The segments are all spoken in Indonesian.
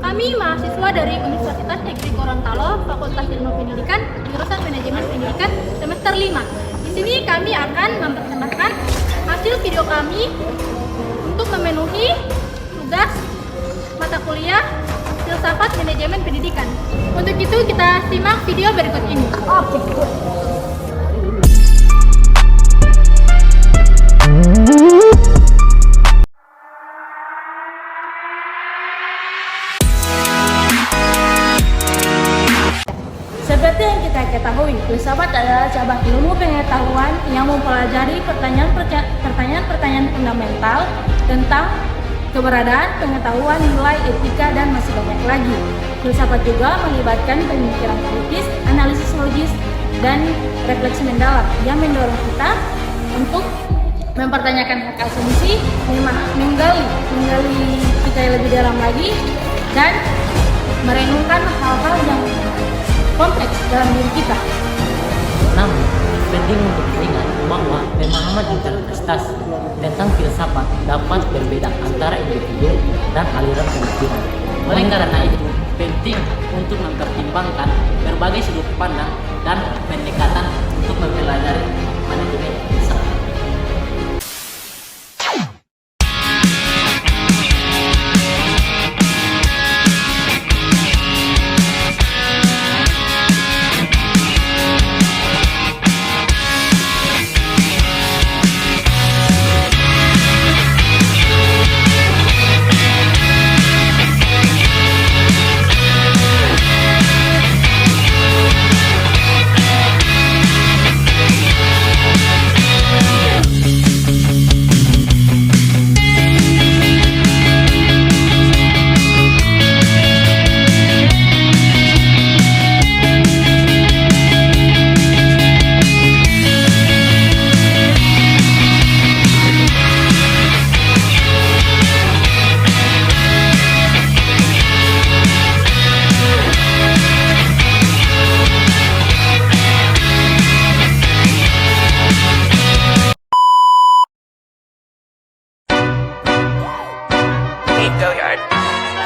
kami mahasiswa dari Universitas Negeri Gorontalo, Fakultas Ilmu Pendidikan, jurusan Manajemen Pendidikan semester 5. Di sini kami akan mempersembahkan hasil video kami untuk memenuhi tugas mata kuliah Filsafat Manajemen Pendidikan. Untuk itu kita simak video berikut ini. Seperti yang kita ketahui, filsafat adalah cabang ilmu pengetahuan yang mempelajari pertanyaan-pertanyaan fundamental tentang keberadaan, pengetahuan, nilai, etika, dan masih banyak lagi. Filsafat juga melibatkan pemikiran kritis, analisis logis, dan refleksi mendalam yang mendorong kita untuk mempertanyakan hak asumsi, menggali kita yang lebih dalam lagi, dan merenungkan hal-hal yang kompleks dalam diri kita. Namun, penting untuk diingat bahwa pemahaman interpretasi tentang filsafat dapat berbeda antara individu dan aliran pemikiran. Oleh karena itu, penting untuk mempertimbangkan berbagai sudut pandang dan pendekatan untuk mempelajari manajemen filsafat.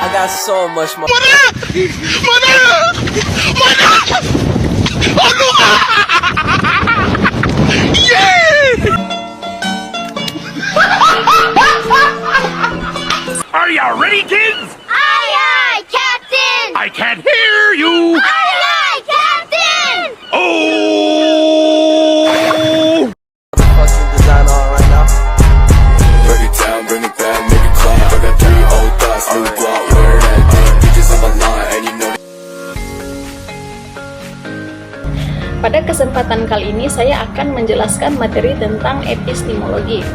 I got so much more. Are you ready, kids? Aye, aye, Captain! I can't hear you. Aye, aye, Captain! Oh! Fucking design on right now. Break it down, bring it back, make it clap. I got 3 old thoughts, new block, where that thing. Bitches on my line, and you know. Pada kesempatan kali ini saya akan menjelaskan materi tentang epistemologi.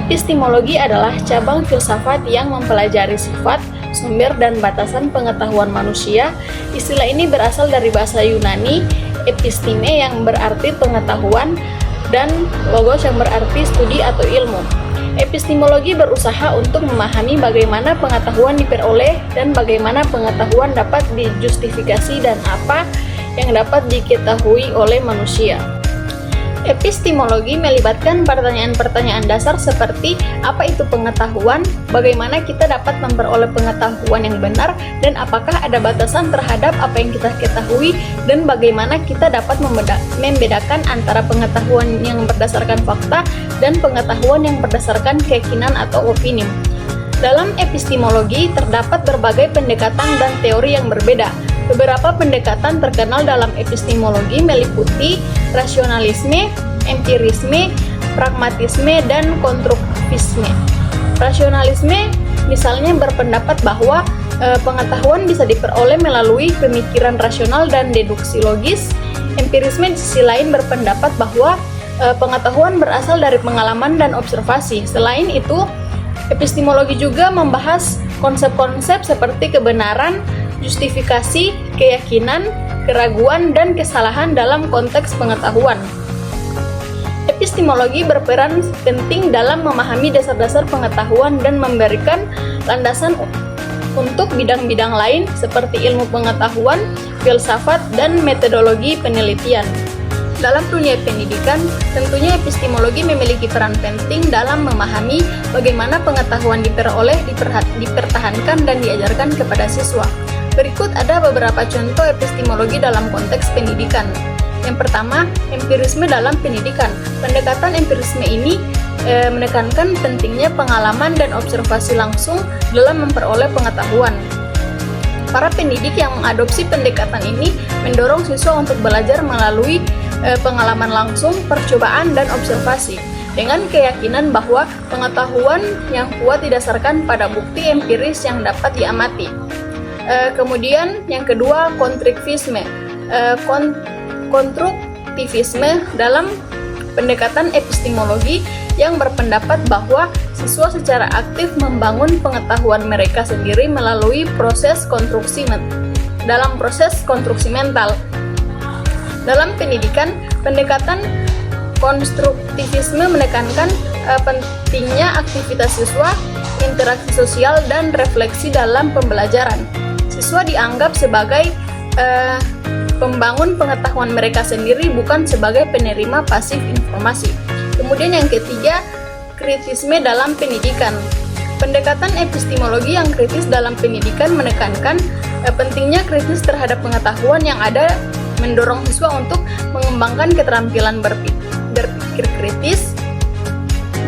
Epistemologi adalah cabang filsafat yang mempelajari sifat, sumber, dan batasan pengetahuan manusia. Istilah ini berasal dari bahasa Yunani, episteme yang berarti pengetahuan, dan logos yang berarti studi atau ilmu. Epistemologi berusaha untuk memahami bagaimana pengetahuan diperoleh dan bagaimana pengetahuan dapat dijustifikasi dan apa yang dapat diketahui oleh manusia. Epistemologi melibatkan pertanyaan-pertanyaan dasar seperti apa itu pengetahuan, bagaimana kita dapat memperoleh pengetahuan yang benar, dan apakah ada batasan terhadap apa yang kita ketahui, dan bagaimana kita dapat membedakan antara pengetahuan yang berdasarkan fakta dan pengetahuan yang berdasarkan keyakinan atau opini. Dalam epistemologi terdapat berbagai pendekatan dan teori yang berbeda. Beberapa pendekatan terkenal dalam epistemologi meliputi rasionalisme, empirisme, pragmatisme, dan konstruktivisme. Rasionalisme misalnya berpendapat bahwa pengetahuan bisa diperoleh melalui pemikiran rasional dan deduksi logis. Empirisme di sisi lain berpendapat bahwa pengetahuan berasal dari pengalaman dan observasi. Selain itu, epistemologi juga membahas konsep-konsep seperti kebenaran, justifikasi, keyakinan, keraguan, dan kesalahan dalam konteks pengetahuan. Epistemologi berperan penting dalam memahami dasar-dasar pengetahuan dan memberikan landasan untuk bidang-bidang lain seperti ilmu pengetahuan, filsafat, dan metodologi penelitian. dalam dunia pendidikan, tentunya epistemologi memiliki peran penting dalam memahami bagaimana pengetahuan diperoleh, dipertahankan, dan diajarkan kepada siswa. Berikut ada beberapa contoh epistemologi dalam konteks pendidikan. Yang pertama, empirisme dalam pendidikan. Pendekatan empirisme ini menekankan pentingnya pengalaman dan observasi langsung dalam memperoleh pengetahuan. Para pendidik yang mengadopsi pendekatan ini mendorong siswa untuk belajar melalui pengalaman langsung, percobaan, dan observasi, dengan keyakinan bahwa pengetahuan yang kuat didasarkan pada bukti empiris yang dapat diamati. Kemudian yang kedua, konstruktivisme. Konstruktivisme dalam pendekatan epistemologi yang berpendapat bahwa siswa secara aktif membangun pengetahuan mereka sendiri melalui proses konstruksi mental. Dalam pendidikan, pendekatan konstruktivisme menekankan pentingnya aktivitas siswa, interaksi sosial, dan refleksi dalam pembelajaran. Siswa dianggap sebagai pembangun pengetahuan mereka sendiri, bukan sebagai penerima pasif informasi. Kemudian yang ketiga, kritisme dalam pendidikan. Pendekatan epistemologi yang kritis dalam pendidikan menekankan pentingnya kritis terhadap pengetahuan yang ada, mendorong siswa untuk mengembangkan keterampilan berpikir kritis,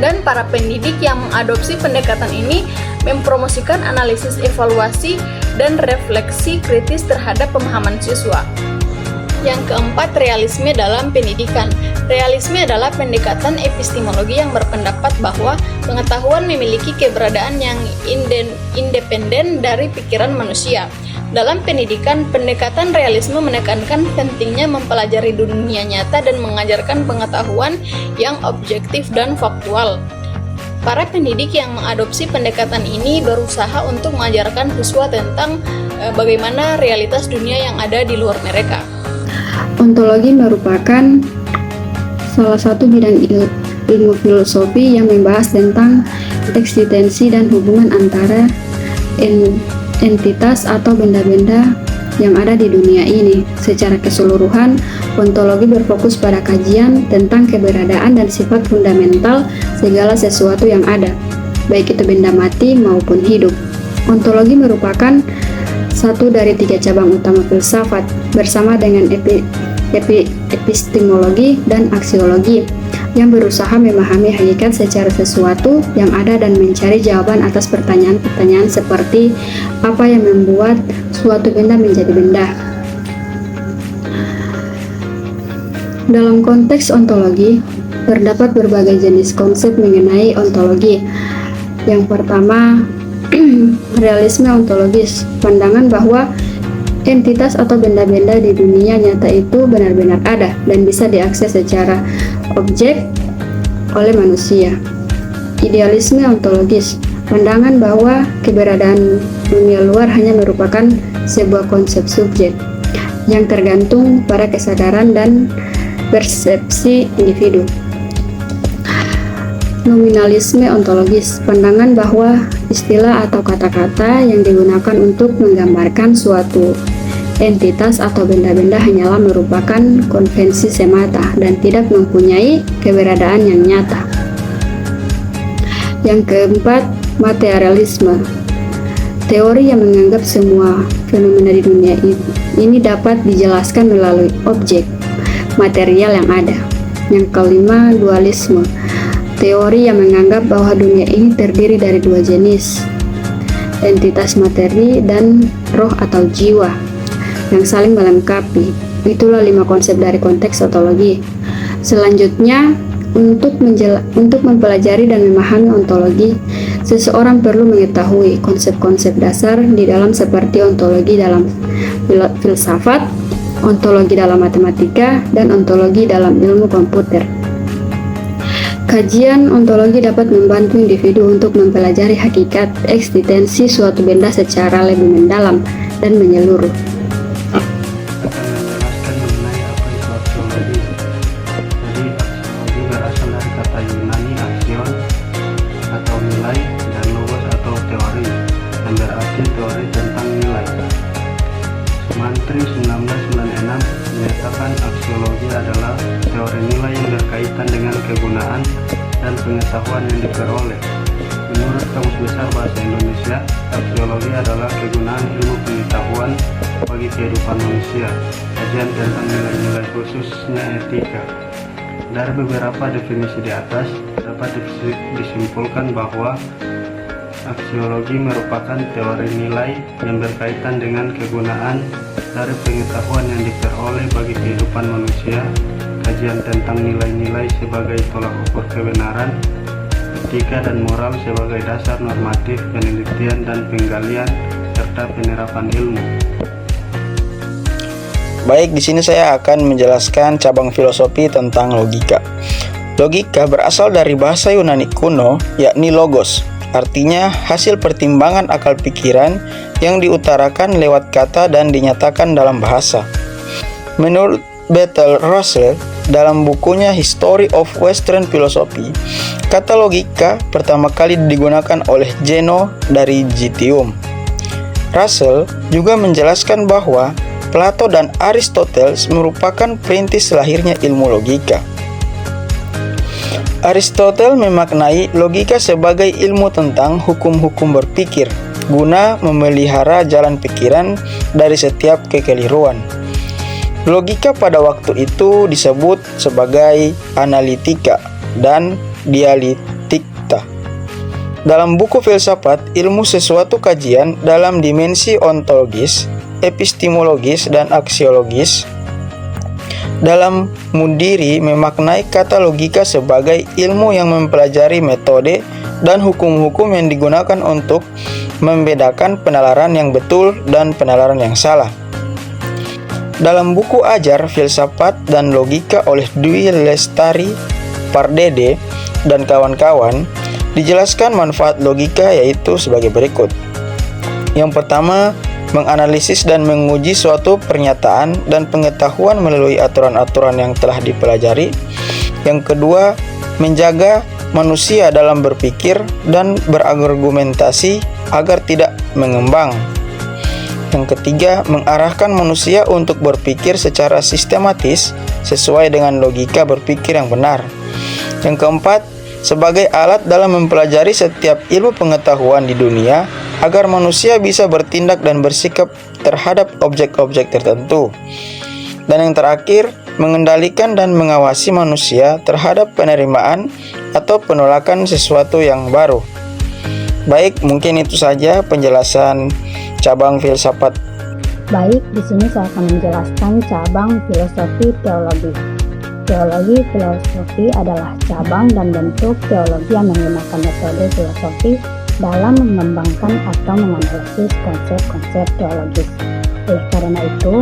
dan para pendidik yang mengadopsi pendekatan ini mempromosikan analisis, evaluasi, dan refleksi kritis terhadap pemahaman siswa. Yang keempat, realisme dalam pendidikan. Realisme adalah pendekatan epistemologi yang berpendapat bahwa pengetahuan memiliki keberadaan yang independen dari pikiran manusia. Dalam pendidikan, pendekatan realisme menekankan pentingnya mempelajari dunia nyata dan mengajarkan pengetahuan yang objektif dan faktual. Para pendidik yang mengadopsi pendekatan ini berusaha untuk mengajarkan siswa tentang bagaimana realitas dunia yang ada di luar mereka. Ontologi merupakan salah satu bidang ilmu filosofi yang membahas tentang eksistensi dan hubungan antara entitas atau benda-benda yang ada di dunia ini. Secara keseluruhan, ontologi berfokus pada kajian tentang keberadaan dan sifat fundamental segala sesuatu yang ada, baik itu benda mati maupun hidup. Ontologi merupakan satu dari 3 cabang utama filsafat, bersama dengan epistemologi dan aksiologi, yang berusaha memahami hakikat secara sesuatu yang ada dan mencari jawaban atas pertanyaan-pertanyaan seperti apa yang membuat suatu benda menjadi benda. Dalam konteks ontologi, terdapat berbagai jenis konsep mengenai ontologi. Yang pertama, realisme ontologis, pandangan bahwa entitas atau benda-benda di dunia nyata itu benar-benar ada dan bisa diakses secara objek oleh manusia. Idealisme ontologis, pandangan bahwa keberadaan dunia luar hanya merupakan sebuah konsep subjek yang tergantung pada kesadaran dan persepsi individu. Nominalisme ontologis, pandangan bahwa istilah atau kata-kata yang digunakan untuk menggambarkan suatu entitas atau benda-benda hanyalah merupakan konvensi semata dan tidak mempunyai keberadaan yang nyata. Yang keempat, materialisme, teori yang menganggap semua fenomena di dunia ini dapat dijelaskan melalui objek material yang ada. Yang kelima, dualisme, teori yang menganggap bahwa dunia ini terdiri dari 2 jenis, entitas materi dan roh atau jiwa, yang saling melengkapi. Itulah 5 konsep dari konteks ontologi. Selanjutnya, untuk mempelajari dan memahami ontologi, seseorang perlu mengetahui konsep-konsep dasar di dalam seperti ontologi dalam filsafat, ontologi dalam matematika, dan ontologi dalam ilmu komputer. Kajian ontologi dapat membantu individu untuk mempelajari hakikat eksistensi suatu benda secara lebih mendalam dan menyeluruh. Menjelaskan mengenai apa itu aksiologi. Jadi aksiologi berasal dari kata Yunani aksion atau nilai dan logos atau teori, yang berarti teori tentang nilai. Sumantri 1996 menyatakan aksiologi adalah teori nilai yang berkaitan dengan kegunaan dan pengetahuan yang diperoleh. Menurut Kamus Besar Bahasa Indonesia, aksiologi adalah kegunaan ilmu pengetahuan bagi kehidupan manusia, kajian tentang nilai-nilai khususnya etika. Dari beberapa definisi di atas, dapat disimpulkan bahwa aksiologi merupakan teori nilai yang berkaitan dengan kegunaan dari pengetahuan yang diperoleh bagi kehidupan manusia, kajian tentang nilai-nilai sebagai tolak ukur kebenaran, etika dan moral sebagai dasar normatif penelitian dan penggalian serta penerapan ilmu. Baik, di sini saya akan menjelaskan cabang filosofi tentang logika. Logika berasal dari bahasa Yunani kuno, yakni logos. Artinya hasil pertimbangan akal pikiran yang diutarakan lewat kata dan dinyatakan dalam bahasa. Menurut Bertrand Russell dalam bukunya History of Western Philosophy, kata logika pertama kali digunakan oleh Zeno dari Citium. Russell juga menjelaskan bahwa Plato dan Aristoteles merupakan perintis lahirnya ilmu logika. Aristoteles memaknai logika sebagai ilmu tentang hukum-hukum berpikir, guna memelihara jalan pikiran dari setiap kekeliruan. Logika pada waktu itu disebut sebagai analitika dan dialektika. Dalam buku filsafat, ilmu sesuatu kajian dalam dimensi ontologis, epistemologis, dan aksiologis. Dalam Mundiri memaknai kata logika sebagai ilmu yang mempelajari metode dan hukum-hukum yang digunakan untuk membedakan penalaran yang betul dan penalaran yang salah. Dalam buku Ajar Filsafat dan Logika oleh Dwi Lestari Pardede dan kawan-kawan, dijelaskan manfaat logika yaitu sebagai berikut. Yang pertama, menganalisis dan menguji suatu pernyataan dan pengetahuan melalui aturan-aturan yang telah dipelajari. Yang kedua, menjaga manusia dalam berpikir dan berargumentasi agar tidak mengembang. Yang ketiga, mengarahkan manusia untuk berpikir secara sistematis sesuai dengan logika berpikir yang benar. Yang keempat, sebagai alat dalam mempelajari setiap ilmu pengetahuan di dunia agar manusia bisa bertindak dan bersikap terhadap objek-objek tertentu. Dan yang terakhir, mengendalikan dan mengawasi manusia terhadap penerimaan atau penolakan sesuatu yang baru. Baik, mungkin itu saja penjelasan cabang filsafat. Baik, di sini saya akan menjelaskan cabang filosofi teologi. Teologi filosofi adalah cabang dan bentuk teologi yang menggunakan metode filosofi dalam mengembangkan atau menganalisis konsep-konsep teologis. Oleh karena itu,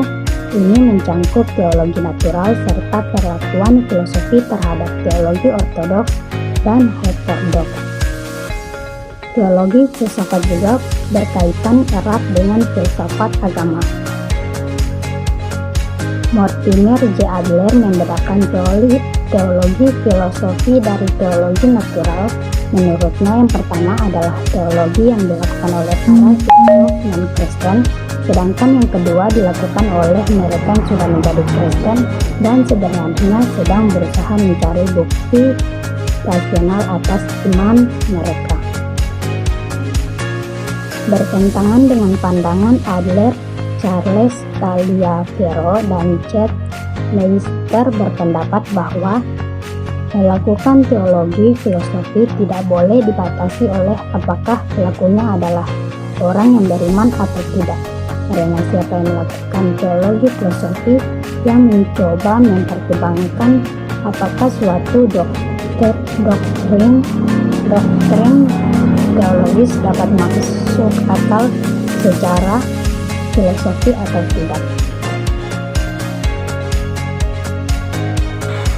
ini mencangkup teologi natural serta perlakuan filosofi terhadap teologi ortodoks dan heterodoks. Teologi filsafat juga berkaitan erat dengan filsafat agama. Mortimer J. Adler membedakan teologi filosofi dari teologi natural. Menurutnya, yang pertama adalah teologi yang dilakukan oleh para filsuf non-Kristen, sedangkan yang kedua dilakukan oleh mereka yang sudah menjadi Kristen dan sebenarnya sedang berusaha mencari bukti rasional atas iman mereka. Bertentangan dengan pandangan Adler, Charles Taliaferro dan Chet Meister berpendapat bahwa melakukan teologi filosofi tidak boleh dibatasi oleh apakah pelakunya adalah orang yang beriman atau tidak. Karena siapa yang melakukan teologi filosofi yang mencoba mempertimbangkan apakah suatu doktrin teologis dapat masuk akal secara filosofi atau tidak.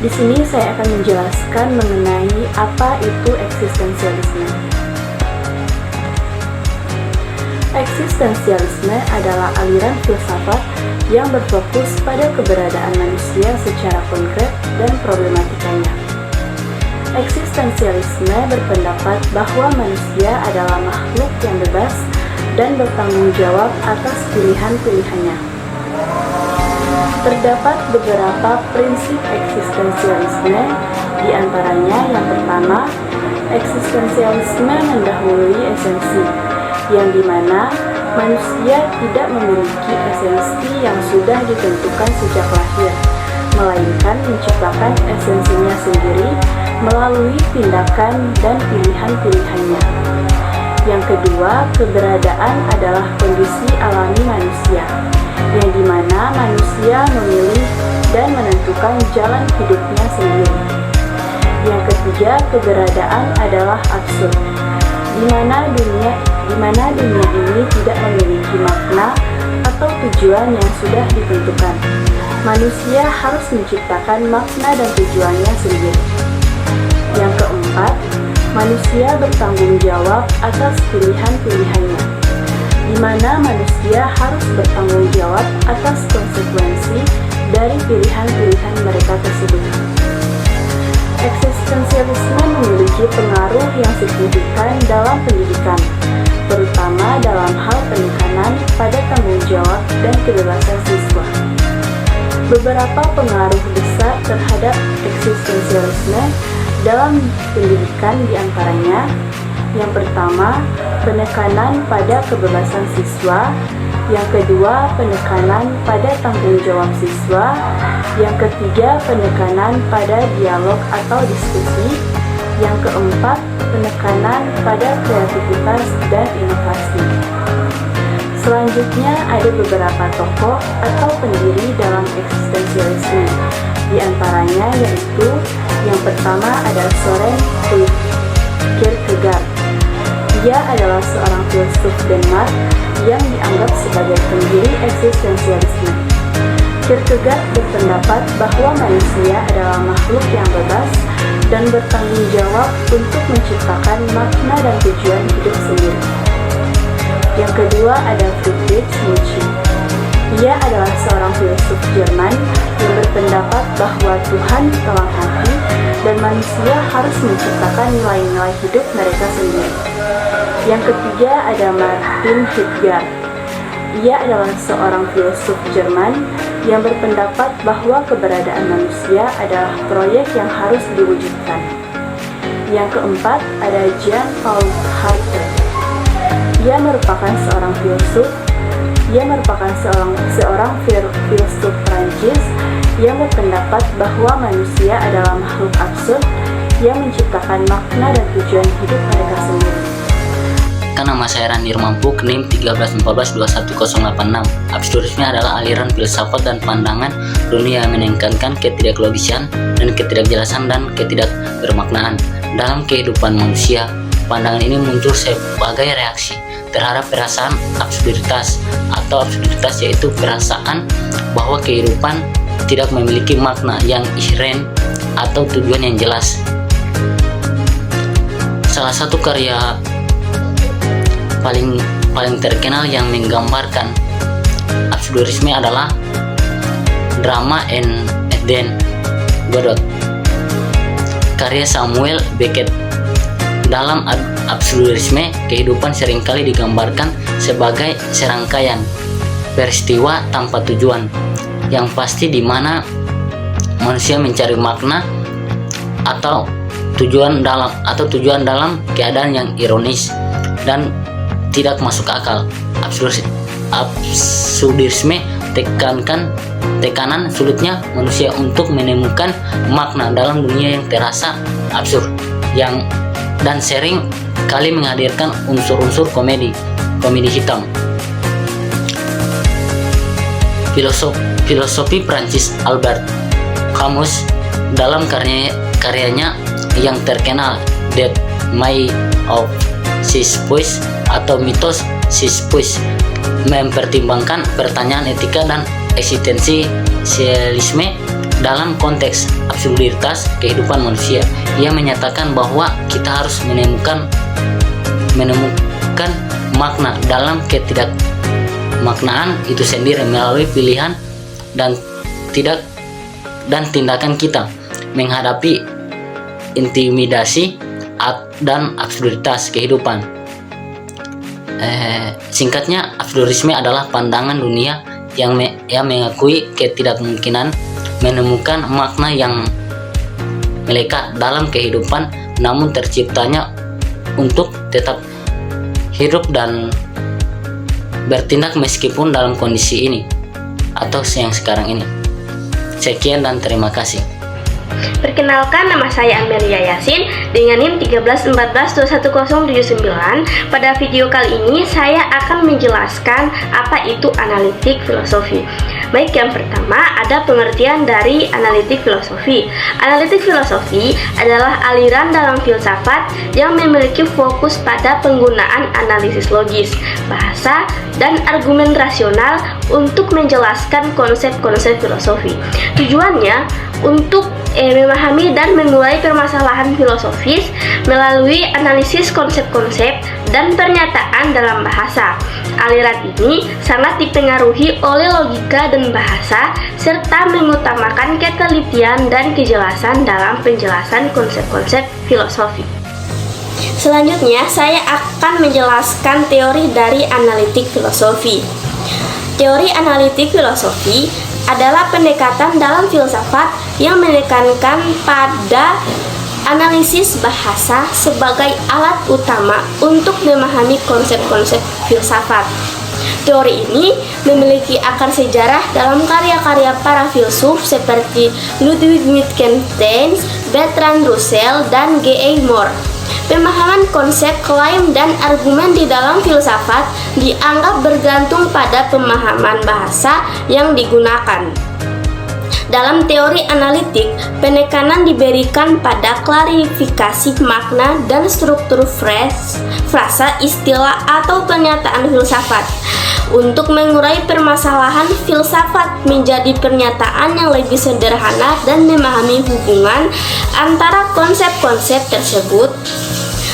Di sini saya akan menjelaskan mengenai apa itu eksistensialisme. Eksistensialisme adalah aliran filsafat yang berfokus pada keberadaan manusia secara konkret dan problematikanya. Eksistensialisme berpendapat bahwa manusia adalah makhluk yang bebas dan bertanggung jawab atas pilihan-pilihannya. Terdapat beberapa prinsip eksistensialisme, di antaranya yang pertama, eksistensialisme mendahului esensi, yang dimana manusia tidak memiliki esensi yang sudah ditentukan sejak lahir, melainkan menciptakan esensinya sendiri melalui tindakan dan pilihan-pilihannya. Yang kedua, keberadaan adalah kondisi alami manusia, yang dimana manusia memilih dan menentukan jalan hidupnya sendiri. Yang ketiga, keberadaan adalah absurd, di mana dunia ini tidak memiliki makna atau tujuan yang sudah ditentukan. Manusia harus menciptakan makna dan tujuannya sendiri. Yang keempat, manusia bertanggung jawab atas pilihan-pilihannya, di mana manusia harus bertanggung jawab atas konsekuensi dari pilihan-pilihan mereka tersebut. Eksistensialisme memiliki pengaruh yang signifikan dalam pendidikan, terutama dalam hal penekanan pada tanggung jawab dan kebebasan siswa. Beberapa pengaruh besar terhadap eksistensialisme dalam pendidikan diantaranya: yang pertama, penekanan pada kebebasan siswa; yang kedua, penekanan pada tanggung jawab siswa; yang ketiga, penekanan pada dialog atau diskusi; yang keempat, penekanan pada kreativitas dan inovasi. Selanjutnya ada beberapa tokoh atau pendiri dalam eksistensialisme. Di antaranya yaitu yang pertama adalah Søren Kierkegaard. Dia adalah seorang filsuf Denmark yang dianggap sebagai pendiri eksistensialisme. Kierkegaard berpendapat bahwa manusia adalah makhluk yang bebas dan bertanggung jawab untuk menciptakan makna dan tujuan hidup sendiri. Yang kedua ada Friedrich Nietzsche. Ia adalah seorang filsuf Jerman yang berpendapat bahwa Tuhan telah mati dan manusia harus menciptakan nilai-nilai hidup mereka sendiri. Yang ketiga ada Martin Heidegger. Ia adalah seorang filsuf Jerman yang berpendapat bahwa keberadaan manusia adalah proyek yang harus diwujudkan. Yang keempat ada Jean-Paul Sartre. Ia merupakan seorang filsuf Prancis yang berpendapat bahwa manusia adalah makhluk absurd yang menciptakan makna dan tujuan hidup mereka sendiri. Nama saya Randir Mampuk, NIM 1314211086. Absurdisme adalah aliran filsafat dan pandangan dunia yang menekankan ketidaklogisan dan ketidakjelasan dan ketidakbermaknaan dalam kehidupan manusia. Pandangan ini muncul sebagai reaksi terhadap perasaan absurditas atau absurditas, yaitu perasaan bahwa kehidupan tidak memiliki makna yang inheren atau tujuan yang jelas. Salah satu karya paling terkenal yang menggambarkan absurdisme adalah Drama and Eden Godot, karya Samuel Beckett. Dalam absurdisme, kehidupan seringkali digambarkan sebagai serangkaian peristiwa tanpa tujuan yang pasti, di mana manusia mencari makna atau tujuan dalam keadaan yang ironis dan tidak masuk akal. Absurdisme tekanan sulitnya manusia untuk menemukan makna dalam dunia yang terasa absurd, dan sering kali menghadirkan unsur-unsur komedi hitam. Filosofi Prancis Albert Camus dalam karyanya yang terkenal The Myth of Sisyphus atau mitos Sisyphus mempertimbangkan pertanyaan etika dan eksistensialisme dalam konteks absurditas kehidupan manusia. Ia menyatakan bahwa kita harus menemukan makna dalam ketidakmaknaan itu sendiri melalui pilihan dan tindakan kita menghadapi intimidasi dan absurditas kehidupan. Singkatnya, absurdisme adalah pandangan dunia yang mengakui ketidakmungkinan menemukan makna yang melekat dalam kehidupan, namun terciptanya untuk tetap hidup dan bertindak meskipun dalam kondisi ini atau yang sekarang ini. Sekian dan terima kasih. Perkenalkan, nama saya Amelia Yasin dengan NIM 131421079. Pada video kali ini saya akan menjelaskan apa itu analitik filosofi. Baik, yang pertama ada pengertian dari analitik filosofi. Analitik filosofi adalah aliran dalam filsafat yang memiliki fokus pada penggunaan analisis logis, bahasa, dan argumen rasional untuk menjelaskan konsep-konsep filosofi. Tujuannya untuk memahami dan mengurai permasalahan filosofis melalui analisis konsep-konsep dan pernyataan dalam bahasa. Aliran ini sangat dipengaruhi oleh logika dan bahasa serta mengutamakan ketelitian dan kejelasan dalam penjelasan konsep-konsep filosofi. Selanjutnya, saya akan menjelaskan teori dari analitik filosofi. Teori analitik filosofi adalah pendekatan dalam filsafat yang menekankan pada analisis bahasa sebagai alat utama untuk memahami konsep-konsep filsafat. Teori ini memiliki akar sejarah dalam karya-karya para filsuf seperti Ludwig Wittgenstein, Bertrand Russell, dan G.A. Moore. Pemahaman konsep, klaim, dan argumen di dalam filsafat dianggap bergantung pada pemahaman bahasa yang digunakan. Dalam teori analitik, penekanan diberikan pada klarifikasi makna dan struktur frasa, istilah, atau pernyataan filsafat. Untuk mengurai permasalahan filsafat menjadi pernyataan yang lebih sederhana dan memahami hubungan antara konsep-konsep tersebut,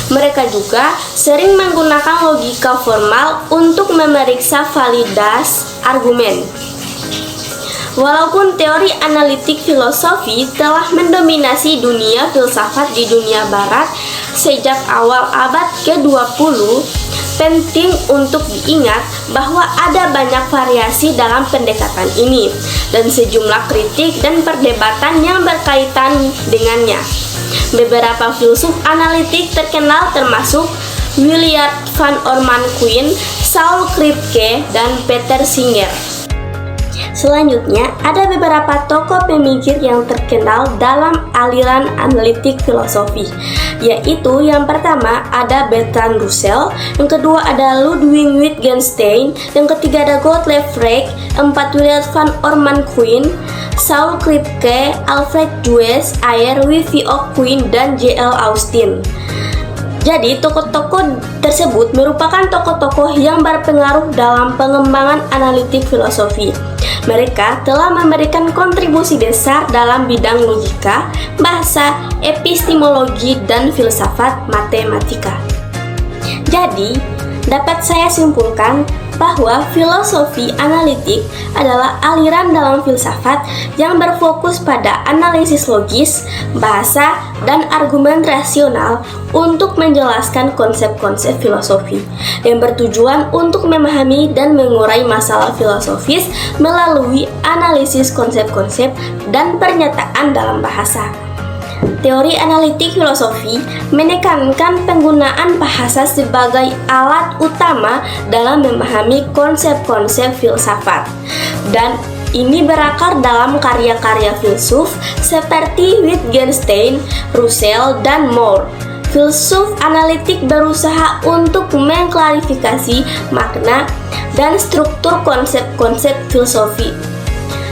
mereka juga sering menggunakan logika formal untuk memeriksa validitas argumen. Walaupun teori analitik filosofi telah mendominasi dunia filsafat di dunia barat sejak awal abad ke-20, penting untuk diingat bahwa ada banyak variasi dalam pendekatan ini dan sejumlah kritik dan perdebatan yang berkaitan dengannya. Beberapa filsuf analitik terkenal termasuk Willard van Orman Quine, Saul Kripke, dan Peter Singer. Selanjutnya, ada beberapa tokoh pemikir yang terkenal dalam aliran analitik filosofi, yaitu yang pertama ada Bertrand Russell, yang kedua ada Ludwig Wittgenstein, yang ketiga ada Gottlieb Frege, empat Willard van Orman Quine, Saul Kripke, Alfred Juez, Ayer, W.V.O. Quine, dan J.L. Austin. Jadi, tokoh-tokoh tersebut merupakan tokoh-tokoh yang berpengaruh dalam pengembangan analitik filosofi. Mereka telah memberikan kontribusi besar dalam bidang logika, bahasa, epistemologi, dan filsafat matematika. Jadi, dapat saya simpulkan bahwa filosofi analitik adalah aliran dalam filsafat yang berfokus pada analisis logis, bahasa, dan argumen rasional untuk menjelaskan konsep-konsep filosofi yang bertujuan untuk memahami dan mengurai masalah filosofis melalui analisis konsep-konsep dan pernyataan dalam bahasa. Teori analitik filosofi menekankan penggunaan bahasa sebagai alat utama dalam memahami konsep-konsep filsafat, dan ini berakar dalam karya-karya filsuf seperti Wittgenstein, Russell, dan Moore. Filsuf analitik berusaha untuk mengklarifikasi makna dan struktur konsep-konsep filosofi,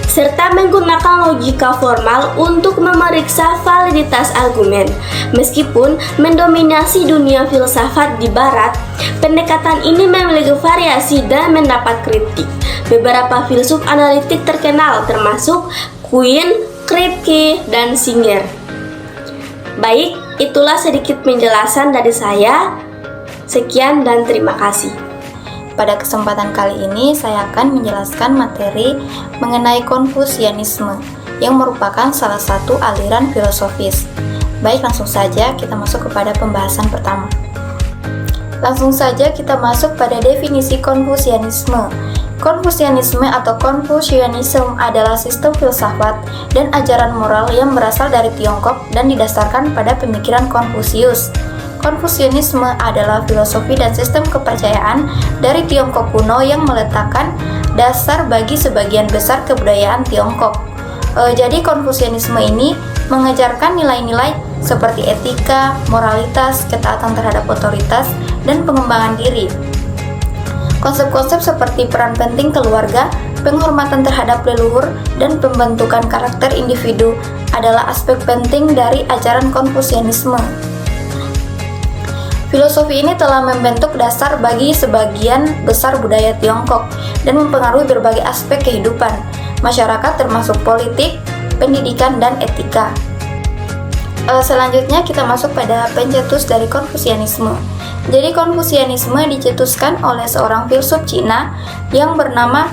serta menggunakan logika formal untuk memeriksa validitas argumen. Meskipun mendominasi dunia filsafat di barat, pendekatan ini memiliki variasi dan mendapat kritik. Beberapa filsuf analitik terkenal termasuk Quine, Kripke, dan Singer. Baik, itulah sedikit penjelasan dari saya. Sekian dan terima kasih. Pada kesempatan kali ini, saya akan menjelaskan materi mengenai Konfusianisme, yang merupakan salah satu aliran filosofis. Baik, langsung saja kita masuk kepada pembahasan pertama. Langsung saja kita masuk pada definisi Konfusianisme. Konfusianisme atau Confucianism adalah sistem filsafat dan ajaran moral yang berasal dari Tiongkok dan didasarkan pada pemikiran Konfusius. Konfusianisme adalah filosofi dan sistem kepercayaan dari Tiongkok kuno yang meletakkan dasar bagi sebagian besar kebudayaan Tiongkok. Jadi Konfusianisme ini mengajarkan nilai-nilai seperti etika, moralitas, ketaatan terhadap otoritas, dan pengembangan diri. Konsep-konsep seperti peran penting keluarga, penghormatan terhadap leluhur, dan pembentukan karakter individu adalah aspek penting dari ajaran Konfusianisme. Filosofi ini telah membentuk dasar bagi sebagian besar budaya Tiongkok dan mempengaruhi berbagai aspek kehidupan masyarakat termasuk politik, pendidikan, dan etika. Selanjutnya kita masuk pada pencetus dari Konfusianisme. Jadi Konfusianisme dicetuskan oleh seorang filsuf Cina yang bernama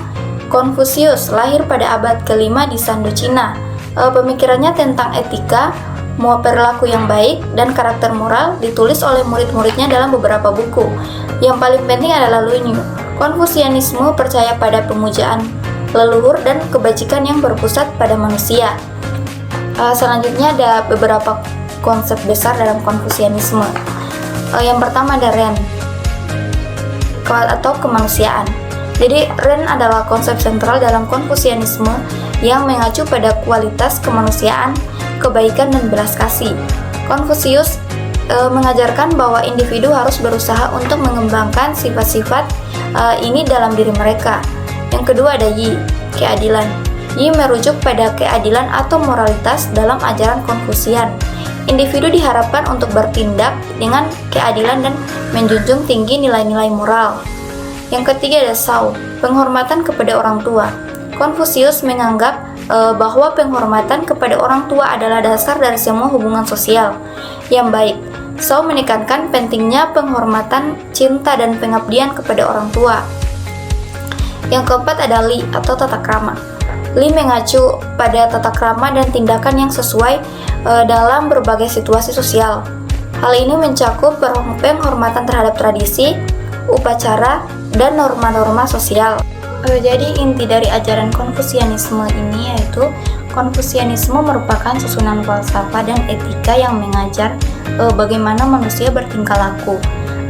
Konfusius, lahir pada abad ke-5 di Shandu, Cina. Pemikirannya tentang etika, perilaku yang baik, dan karakter moral ditulis oleh murid-muridnya dalam beberapa buku. Yang paling penting adalah Luinyu. Konfusianisme percaya pada pemujaan leluhur dan kebajikan yang berpusat pada manusia. Selanjutnya ada beberapa konsep besar dalam Konfusianisme. Yang pertama ada Ren atau kemanusiaan. Jadi Ren adalah konsep sentral dalam Konfusianisme yang mengacu pada kualitas kemanusiaan, kebaikan, dan belas kasih. Konfusius mengajarkan bahwa individu harus berusaha untuk mengembangkan sifat-sifat ini dalam diri mereka. Yang kedua ada Yi, keadilan. Yi merujuk pada keadilan atau moralitas dalam ajaran Konfusian. Individu diharapkan untuk bertindak dengan keadilan dan menjunjung tinggi nilai-nilai moral. Yang ketiga ada Shao, penghormatan kepada orang tua. Konfusius menganggap bahwa penghormatan kepada orang tua adalah dasar dari semua hubungan sosial yang baik. Shao menekankan pentingnya penghormatan, cinta, dan pengabdian kepada orang tua. Yang keempat ada Li atau tata krama. Li mengacu pada tata krama dan tindakan yang sesuai dalam berbagai situasi sosial. Hal ini mencakup penghormatan terhadap tradisi, upacara, dan norma-norma sosial. Jadi inti dari ajaran Konfusianisme ini yaitu Konfusianisme merupakan susunan falsafah dan etika yang mengajar bagaimana manusia bertingkah laku.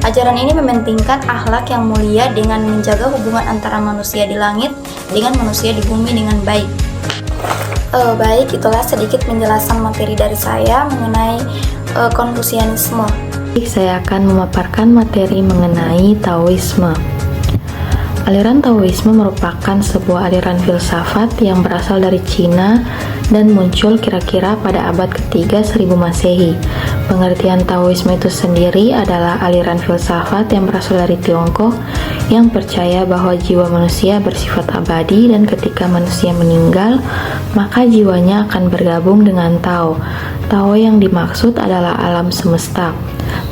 Ajaran ini mementingkan akhlak yang mulia dengan menjaga hubungan antara manusia di langit dengan manusia di bumi dengan baik. Baik, itulah sedikit penjelasan materi dari saya mengenai Konfusianisme. Saya akan memaparkan materi mengenai Taoisme. Aliran Taoisme merupakan sebuah aliran filsafat yang berasal dari Cina dan muncul kira-kira pada abad ketiga 1000 Masehi. Pengertian Taoisme itu sendiri adalah aliran filsafat yang berasal dari Tiongkok yang percaya bahwa jiwa manusia bersifat abadi dan ketika manusia meninggal, maka jiwanya akan bergabung dengan Tao. Tao yang dimaksud adalah alam semesta.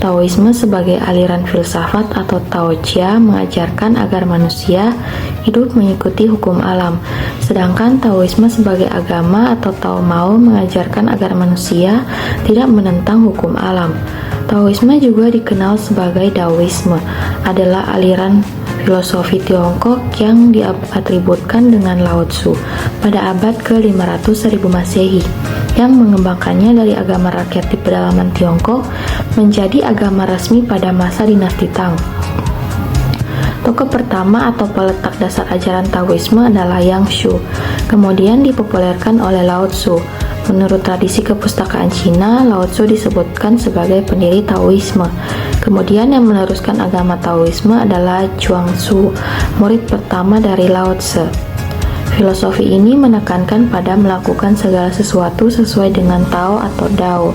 Taoisme sebagai aliran filsafat atau Tao Chia mengajarkan agar manusia hidup mengikuti hukum alam, sedangkan Taoisme sebagai agama atau Tao Mao mengajarkan agar manusia tidak menentang hukum alam. Taoisme juga dikenal sebagai Daoisme, adalah aliran filosofi Tiongkok yang diatributkan dengan Lao Tzu pada abad ke-500 1000 Masehi yang mengembangkannya dari agama rakyat di pedalaman Tiongkok menjadi agama resmi pada masa dinasti Tang. Tokoh pertama atau peletak dasar ajaran Taoisme adalah Yang Shu, kemudian dipopulerkan oleh Lao Tzu. Menurut tradisi kepustakaan Cina, Lao Tzu disebutkan sebagai pendiri Taoisme. Kemudian yang meneruskan agama Taoisme adalah Zhuangzi, murid pertama dari Lao Tzu. Filosofi ini menekankan pada melakukan segala sesuatu sesuai dengan Tao atau Dao,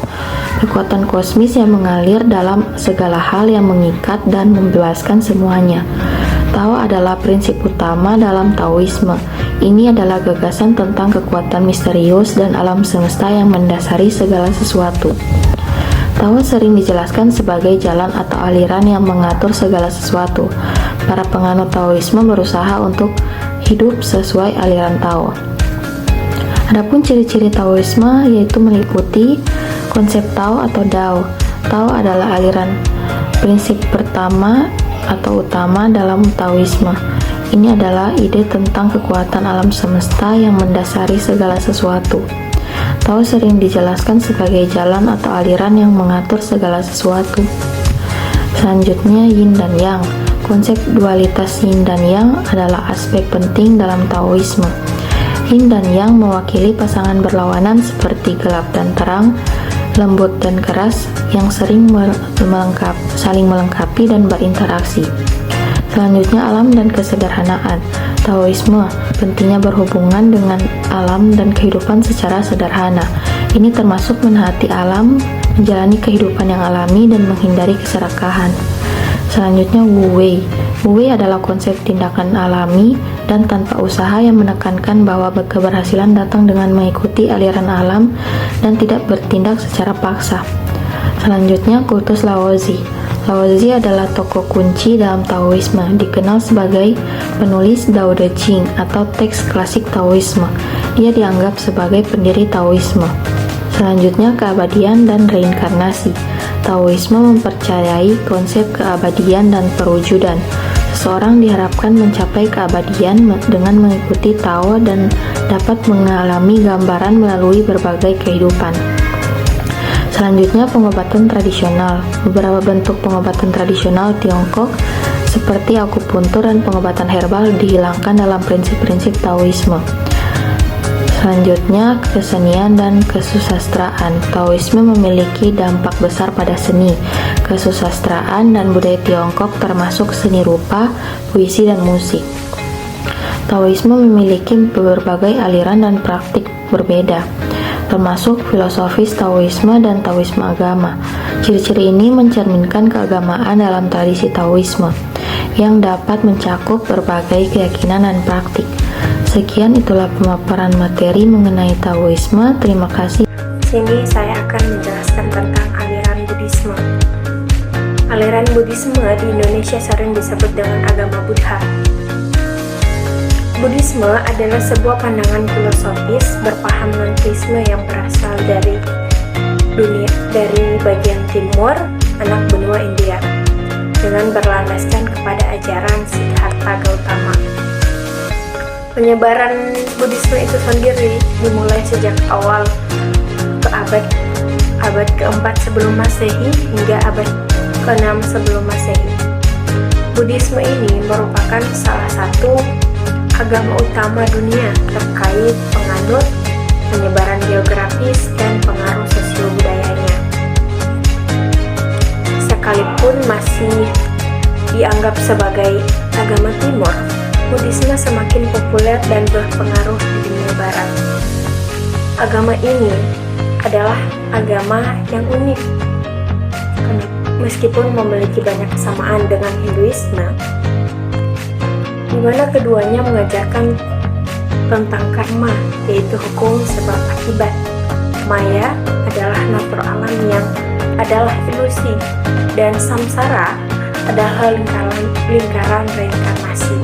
kekuatan kosmis yang mengalir dalam segala hal yang mengikat dan membebaskan semuanya. Tao adalah prinsip utama dalam Taoisme. Ini adalah gagasan tentang kekuatan misterius dan alam semesta yang mendasari segala sesuatu. Tao sering dijelaskan sebagai jalan atau aliran yang mengatur segala sesuatu. Para penganut Taoisme berusaha untuk hidup sesuai aliran Tao. Adapun ciri-ciri Taoisme yaitu meliputi konsep Tao atau Dao. Tao adalah aliran prinsip pertama atau utama dalam Taoisme. Ini adalah ide tentang kekuatan alam semesta yang mendasari segala sesuatu. Tao sering dijelaskan sebagai jalan atau aliran yang mengatur segala sesuatu. Selanjutnya, yin dan yang. Konsep dualitas yin dan yang adalah aspek penting dalam Taoisme. Yin dan yang mewakili pasangan berlawanan seperti gelap dan terang, lembut dan keras yang sering saling melengkapi dan berinteraksi. Selanjutnya, alam dan kesederhanaan. Taoisme pentingnya berhubungan dengan alam dan kehidupan secara sederhana. Ini termasuk menaati alam, menjalani kehidupan yang alami, dan menghindari keserakahan. Selanjutnya, Wu Wei. Wu Wei adalah konsep tindakan alami dan tanpa usaha yang menekankan bahwa keberhasilan datang dengan mengikuti aliran alam dan tidak bertindak secara paksa. Selanjutnya, kultus Laozi. Laozi adalah tokoh kunci dalam Taoisme, dikenal sebagai penulis Dao De Jing atau teks klasik Taoisme. Dia dianggap sebagai pendiri Taoisme. Selanjutnya, keabadian dan reinkarnasi. Taoisme mempercayai konsep keabadian dan perwujudan. Seseorang diharapkan mencapai keabadian dengan mengikuti Tao dan dapat mengalami gambaran melalui berbagai kehidupan. Selanjutnya, pengobatan tradisional. Beberapa bentuk pengobatan tradisional Tiongkok seperti akupuntur dan pengobatan herbal dihilangkan dalam prinsip-prinsip Taoisme. Selanjutnya, kesenian dan kesusastraan. Taoisme memiliki dampak besar pada seni, kesusastraan, dan budaya Tiongkok termasuk seni rupa, puisi, dan musik. Taoisme memiliki berbagai aliran dan praktik berbeda, termasuk filosofis Taoisme dan Taoisme agama. Ciri-ciri ini mencerminkan keagamaan dalam tradisi Taoisme yang dapat mencakup berbagai keyakinan dan praktik. Sekian, itulah pemaparan materi mengenai Taoisme. Terima kasih. Sini saya akan menjelaskan tentang aliran Buddhisme. Aliran Buddhisme di Indonesia sering disebut dengan agama Buddha. Buddhisme adalah sebuah pandangan filosofis berpaham non-teisme yang berasal dari bagian timur anak benua India dengan berlandaskan kepada ajaran Siddhartha Gautama. Penyebaran Buddhisme itu sendiri dimulai sejak awal abad ke-4 sebelum Masehi hingga abad ke-6 sebelum Masehi. Buddhisme ini merupakan salah satu agama utama dunia terkait penganut, penyebaran geografis, dan pengaruh sosio-budayanya. Sekalipun masih dianggap sebagai agama timur, Buddhisme semakin populer dan berpengaruh di dunia barat. Agama ini adalah agama yang unik. Meskipun memiliki banyak kesamaan dengan Hinduisme, di mana keduanya mengajarkan tentang karma, yaitu hukum sebab akibat. Maya adalah natur alam yang adalah ilusi, dan samsara adalah lingkaran reinkarnasi.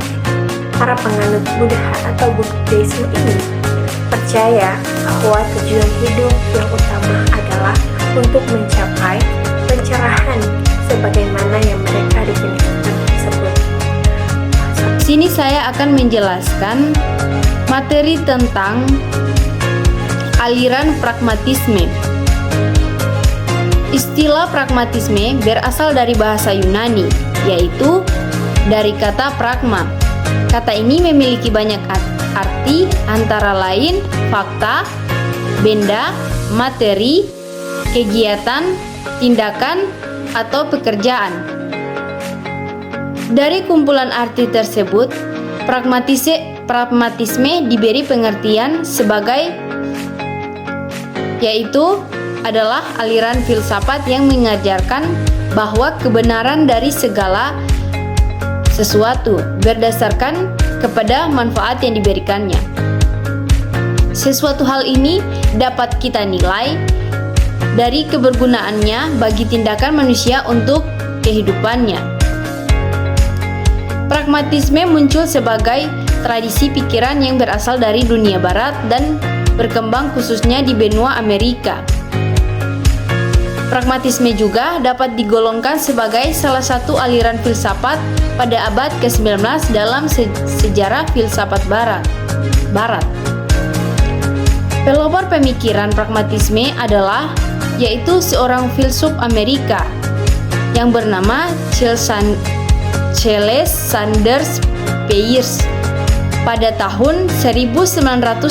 Para penganut Buddha atau Buddhisme ini percaya bahwa tujuan hidup yang utama adalah untuk mencapai pencerahan sebagaimana yang mereka definisikan tersebut. Sini saya akan menjelaskan materi tentang aliran pragmatisme. Istilah pragmatisme berasal dari bahasa Yunani, yaitu dari kata pragma. Kata ini memiliki banyak arti, antara lain fakta, benda, materi, kegiatan, tindakan, atau pekerjaan. Dari kumpulan arti tersebut, pragmatisme diberi pengertian sebagai yaitu adalah aliran filsafat yang mengajarkan bahwa kebenaran dari segala sesuatu berdasarkan kepada manfaat yang diberikannya. Sesuatu hal ini dapat kita nilai dari kebergunaannya bagi tindakan manusia untuk kehidupannya. Pragmatisme muncul sebagai tradisi pikiran yang berasal dari dunia barat dan berkembang khususnya di benua Amerika. Pragmatisme juga dapat digolongkan sebagai salah satu aliran filsafat pada abad ke-19 dalam sejarah filsafat barat. Pelopor pemikiran pragmatisme adalah yaitu seorang filsuf Amerika yang bernama Charles Sanders Peirce pada tahun 1939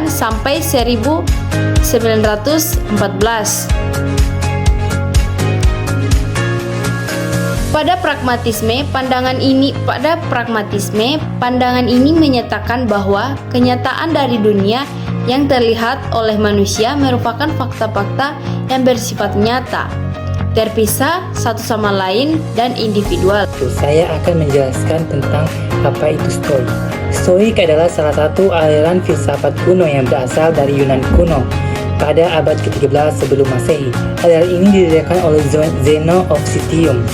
sampai 1914. Pada pragmatisme, pandangan ini menyatakan bahwa kenyataan dari dunia yang terlihat oleh manusia merupakan fakta-fakta yang bersifat nyata, terpisah satu sama lain dan individual. Saya akan menjelaskan tentang apa itu Stoik. Stoik adalah salah satu aliran filsafat kuno yang berasal dari Yunan kuno pada abad ke-13 sebelum Masehi. Aliran ini didirikan oleh Zeno of Citium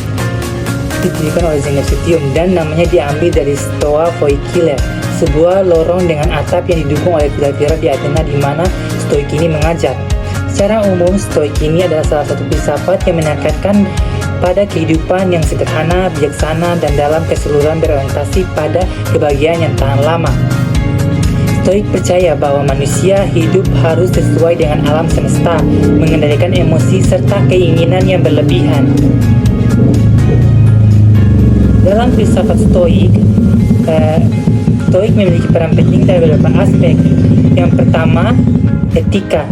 dan namanya diambil dari Stoa Phoikile, sebuah lorong dengan atap yang didukung oleh pilar-pilar di Athena di mana Stoik ini mengajar. Secara umum, Stoik ini adalah salah satu filsafat yang menekankan pada kehidupan yang sederhana, bijaksana, dan dalam keseluruhan berorientasi pada kebahagiaan yang tahan lama. Stoik percaya bahwa manusia hidup harus sesuai dengan alam semesta, mengendalikan emosi serta keinginan yang berlebihan. Dalam filsafat Stoik memiliki peran penting dalam beberapa aspek. Yang pertama, etika.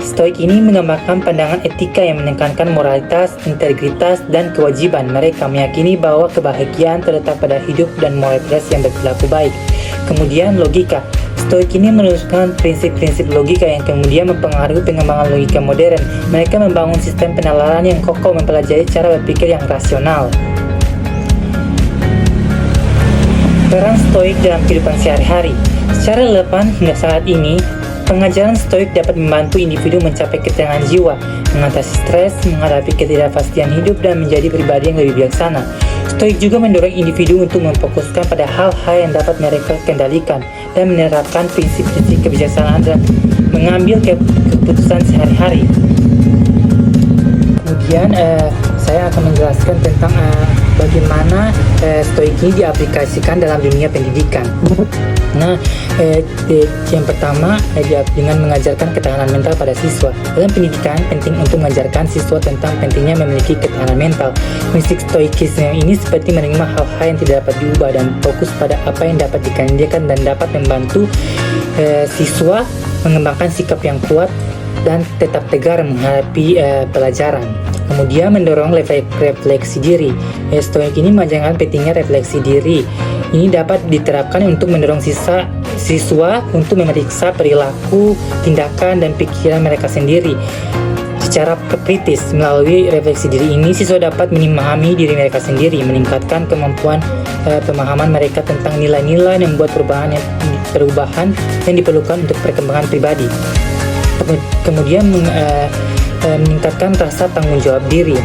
Stoik ini menggambarkan pandangan etika yang menekankan moralitas, integritas, dan kewajiban. Mereka meyakini bahwa kebahagiaan terletak pada hidup dan moralitas yang berperilaku baik. Kemudian, logika. Stoik ini meneruskan prinsip-prinsip logika yang kemudian mempengaruhi pengembangan logika modern. Mereka membangun sistem penalaran yang kokoh, mempelajari cara berpikir yang rasional. Peran Stoik dalam kehidupan sehari-hari. Secara relevan hingga saat ini, pengajaran Stoik dapat membantu individu mencapai ketenangan jiwa, mengatasi stres, menghadapi ketidakpastian hidup, dan menjadi pribadi yang lebih bijaksana. Stoik juga mendorong individu untuk memfokuskan pada hal-hal yang dapat mereka kendalikan dan menerapkan prinsip-prinsip kebijaksanaan dan mengambil keputusan sehari-hari. Kemudian saya akan menjelaskan tentang bagaimana Stoik ini diaplikasikan dalam dunia pendidikan. Nah, yang pertama dengan mengajarkan ketahanan mental pada siswa. Dalam pendidikan penting untuk mengajarkan siswa tentang pentingnya memiliki ketahanan mental. Prinsip Stoikisme ini seperti menerima hal-hal yang tidak dapat diubah dan fokus pada apa yang dapat dikendalikan dan dapat membantu siswa mengembangkan sikap yang kuat dan tetap tegar menghadapi pelajaran. Kemudian mendorong refleksi diri. Stoik ini mengajarkan pentingnya refleksi diri. Ini dapat diterapkan untuk mendorong siswa untuk memeriksa perilaku, tindakan, dan pikiran mereka sendiri secara kritis. Melalui refleksi diri ini, siswa dapat memahami diri mereka sendiri, meningkatkan kemampuan pemahaman mereka tentang nilai-nilai dan membuat perubahan yang diperlukan untuk perkembangan pribadi. Kemudian meningkatkan rasa tanggung jawab diri.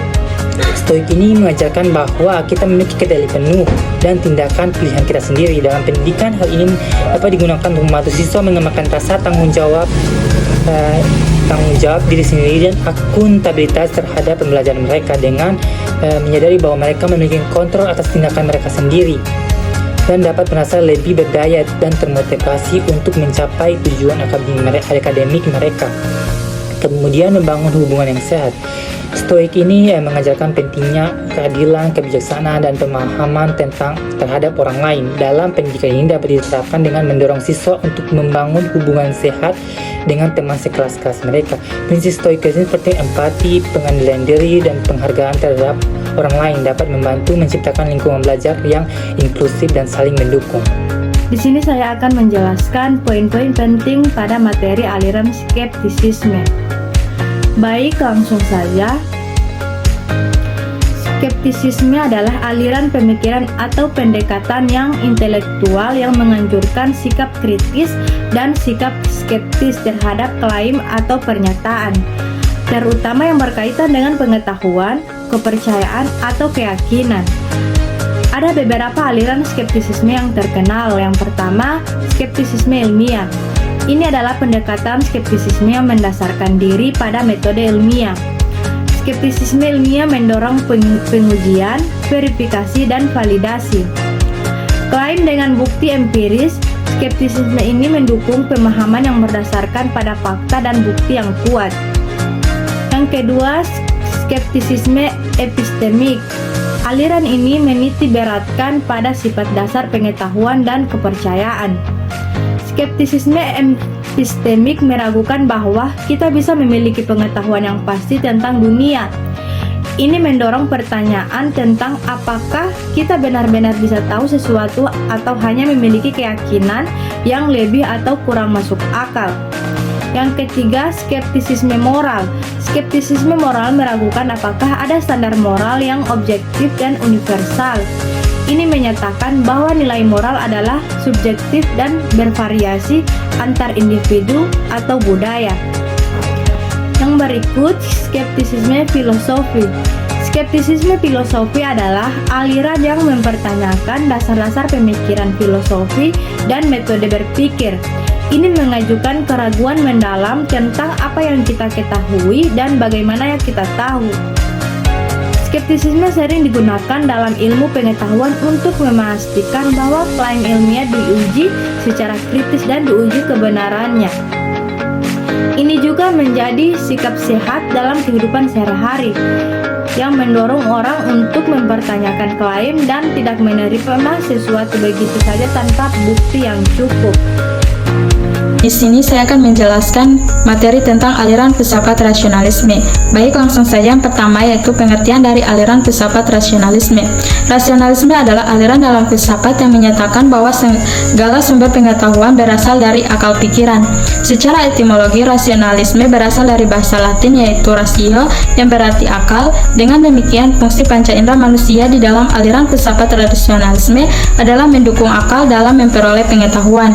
Stoik ini mengajarkan bahwa kita memiliki kendali penuh dan tindakan pilihan kita sendiri. Dalam pendidikan, hal ini dapat digunakan untuk membantu siswa mengembangkan rasa tanggung jawab diri sendiri dan akuntabilitas terhadap pembelajaran mereka dengan menyadari bahwa mereka memiliki kontrol atas tindakan mereka sendiri dan dapat merasa lebih berdaya dan termotivasi untuk mencapai tujuan akademik mereka. Kemudian membangun hubungan yang sehat. Stoik ini mengajarkan pentingnya keadilan, kebijaksanaan, dan pemahaman terhadap orang lain. Dalam pendidikan ini dapat diterapkan dengan mendorong siswa untuk membangun hubungan sehat dengan teman sekelas mereka. Prinsip Stoikisme seperti empati, pengendalian diri, dan penghargaan terhadap orang lain dapat membantu menciptakan lingkungan belajar yang inklusif dan saling mendukung. Di sini saya akan menjelaskan poin-poin penting pada materi aliran skeptisisme. Baik, langsung saja. Skeptisisme adalah aliran pemikiran atau pendekatan yang intelektual yang menganjurkan sikap kritis dan sikap skeptis terhadap klaim atau pernyataan, terutama yang berkaitan dengan pengetahuan, kepercayaan, atau keyakinan. Ada beberapa aliran skeptisisme yang terkenal. Yang pertama, skeptisisme ilmiah. Ini adalah pendekatan skeptisisme yang mendasarkan diri pada metode ilmiah. Skeptisisme ilmiah mendorong pengujian, verifikasi, dan validasi. Klaim dengan bukti empiris, skeptisisme ini mendukung pemahaman yang berdasarkan pada fakta dan bukti yang kuat. Yang kedua, skeptisisme epistemik. Aliran ini menitikberatkan pada sifat dasar pengetahuan dan kepercayaan. Skeptisisme epistemik meragukan bahwa kita bisa memiliki pengetahuan yang pasti tentang dunia. Ini mendorong pertanyaan tentang apakah kita benar-benar bisa tahu sesuatu atau hanya memiliki keyakinan yang lebih atau kurang masuk akal. Yang ketiga, skeptisisme moral. Skeptisisme moral meragukan apakah ada standar moral yang objektif dan universal. Ini menyatakan bahwa nilai moral adalah subjektif dan bervariasi antar individu atau budaya. Yang berikut, skeptisisme filosofi. Skeptisisme filosofi adalah aliran yang mempertanyakan dasar-dasar pemikiran filosofi dan metode berpikir. Ini mengajukan keraguan mendalam tentang apa yang kita ketahui dan bagaimana yang kita tahu. Skeptisisme sering digunakan dalam ilmu pengetahuan untuk memastikan bahwa klaim ilmiah diuji secara kritis dan diuji kebenarannya. Ini juga menjadi sikap sehat dalam kehidupan sehari-hari yang mendorong orang untuk mempertanyakan klaim dan tidak menerima sesuatu begitu saja tanpa bukti yang cukup. Di sini saya akan menjelaskan materi tentang aliran filsafat rasionalisme. Baik, langsung saja yang pertama yaitu pengertian dari aliran filsafat rasionalisme. Rasionalisme adalah aliran dalam filsafat yang menyatakan bahwa segala sumber pengetahuan berasal dari akal pikiran. Secara etimologi, rasionalisme berasal dari bahasa Latin yaitu ratio yang berarti akal. Dengan demikian, fungsi panca indera manusia di dalam aliran filsafat rasionalisme adalah mendukung akal dalam memperoleh pengetahuan.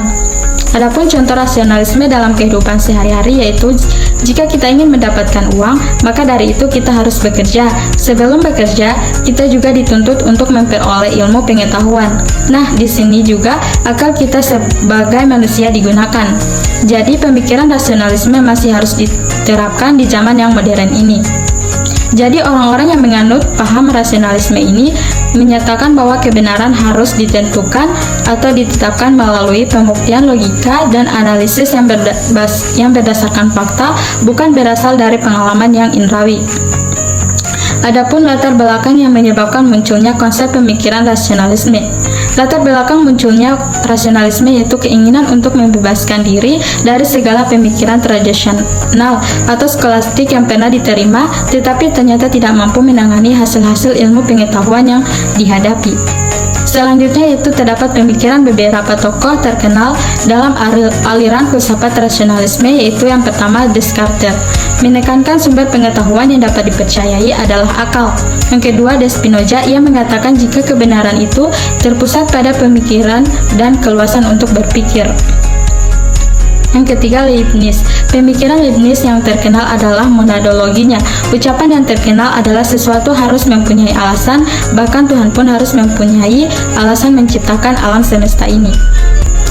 Adapun contoh rasionalisme dalam kehidupan sehari-hari yaitu jika kita ingin mendapatkan uang, maka dari itu kita harus bekerja. Sebelum bekerja, kita juga dituntut untuk memperoleh ilmu pengetahuan. Nah, di sini juga akal kita sebagai manusia digunakan. Jadi, pemikiran rasionalisme masih harus diterapkan di zaman yang modern ini. Jadi orang-orang yang menganut paham rasionalisme ini menyatakan bahwa kebenaran harus ditentukan atau ditetapkan melalui pembuktian logika dan analisis yang berdasarkan fakta, bukan berasal dari pengalaman yang indrawi. Adapun latar belakang yang menyebabkan munculnya konsep pemikiran rasionalisme. Latar belakang munculnya rasionalisme yaitu keinginan untuk membebaskan diri dari segala pemikiran tradisional atau skolastik yang pernah diterima, tetapi ternyata tidak mampu menangani hasil-hasil ilmu pengetahuan yang dihadapi. Selanjutnya yaitu terdapat pemikiran beberapa tokoh terkenal dalam aliran filsafat rasionalisme, yaitu yang pertama Descartes, menekankan sumber pengetahuan yang dapat dipercayai adalah akal. Yang kedua, De Spinoza, ia mengatakan jika kebenaran itu terpusat pada pemikiran dan keluasan untuk berpikir. Yang ketiga, Leibniz. Pemikiran Leibniz yang terkenal adalah monadologinya. Ucapan yang terkenal adalah sesuatu harus mempunyai alasan, bahkan Tuhan pun harus mempunyai alasan menciptakan alam semesta ini.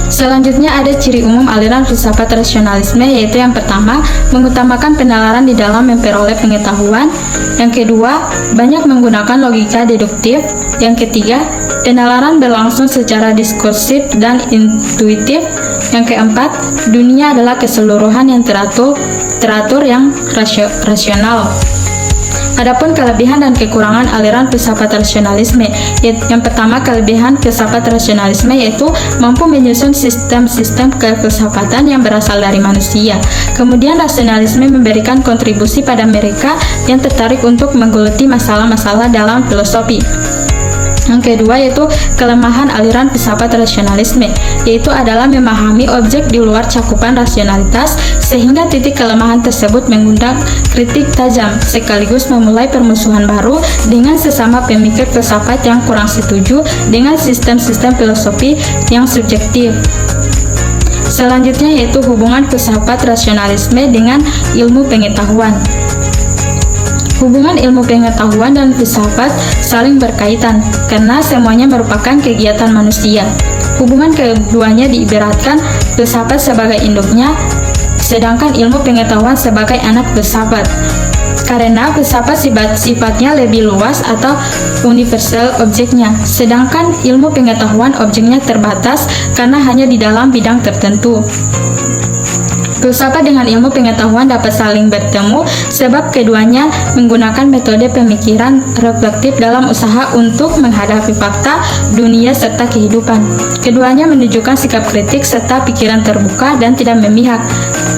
Selanjutnya ada ciri umum aliran filsafat rasionalisme, yaitu yang pertama, mengutamakan penalaran di dalam memperoleh pengetahuan. Yang kedua, banyak menggunakan logika deduktif. Yang ketiga, penalaran berlangsung secara diskursif dan intuitif. Yang keempat, dunia adalah keseluruhan yang teratur yang rasional. Adapun kelebihan dan kekurangan aliran filsafat rasionalisme. Yang pertama, kelebihan filsafat rasionalisme yaitu mampu menyusun sistem-sistem kefilsafatan yang berasal dari manusia. Kemudian rasionalisme memberikan kontribusi pada mereka yang tertarik untuk menggeluti masalah-masalah dalam filosofi. Yang kedua yaitu kelemahan aliran filsafat rasionalisme, yaitu adalah memahami objek di luar cakupan rasionalitas, sehingga titik kelemahan tersebut mengundang kritik tajam, sekaligus memulai permusuhan baru dengan sesama pemikir filsafat yang kurang setuju dengan sistem-sistem filosofi yang subjektif. Selanjutnya yaitu hubungan filsafat rasionalisme dengan ilmu pengetahuan. Hubungan ilmu pengetahuan dan filsafat saling berkaitan karena semuanya merupakan kegiatan manusia. Hubungan keduanya diibaratkan filsafat sebagai induknya, sedangkan ilmu pengetahuan sebagai anak filsafat. Karena filsafat sifatnya lebih luas atau universal objeknya, sedangkan ilmu pengetahuan objeknya terbatas karena hanya di dalam bidang tertentu. Filsafat dengan ilmu pengetahuan dapat saling bertemu sebab keduanya menggunakan metode pemikiran reflektif dalam usaha untuk menghadapi fakta, dunia, serta kehidupan. Keduanya menunjukkan sikap kritik serta pikiran terbuka dan tidak memihak.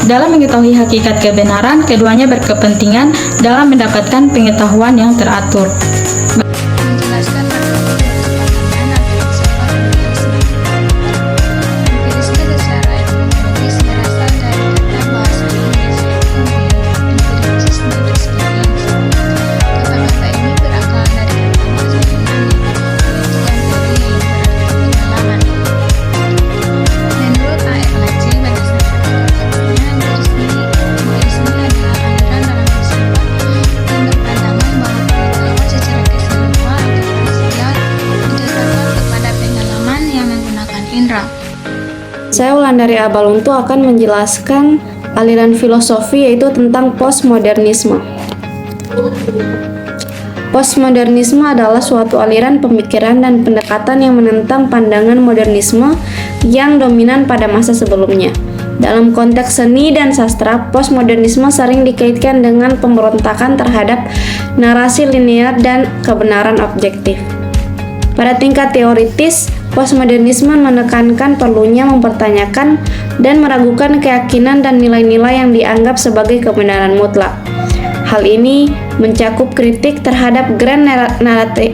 Dalam mengetahui hakikat kebenaran, keduanya berkepentingan dalam mendapatkan pengetahuan yang teratur. Menjelaskan empirisme secara etimologis berasal dari kata bahasa Inggris yaitu empiricism experience. Kata-kata ini berakar dari kata bahasa Yunani yaitu empiri yang berarti pengalaman. Menurut A.R. Laci, berdasarkan penelitiannya, empirisme adalah aliran dalam filsafat yang berpandangan bahwa pengetahuan secara keseluruhan atau parsial didasarkan kepada pengalaman yang menggunakan indera. Saya Wulandari Abaluntu akan menjelaskan aliran filosofi yaitu tentang postmodernisme. Postmodernisme adalah suatu aliran pemikiran dan pendekatan yang menentang pandangan modernisme yang dominan pada masa sebelumnya. Dalam konteks seni dan sastra, postmodernisme sering dikaitkan dengan pemberontakan terhadap narasi linear dan kebenaran objektif. Pada tingkat teoritis, postmodernisme menekankan perlunya mempertanyakan dan meragukan keyakinan dan nilai-nilai yang dianggap sebagai kebenaran mutlak. Hal ini mencakup kritik terhadap grand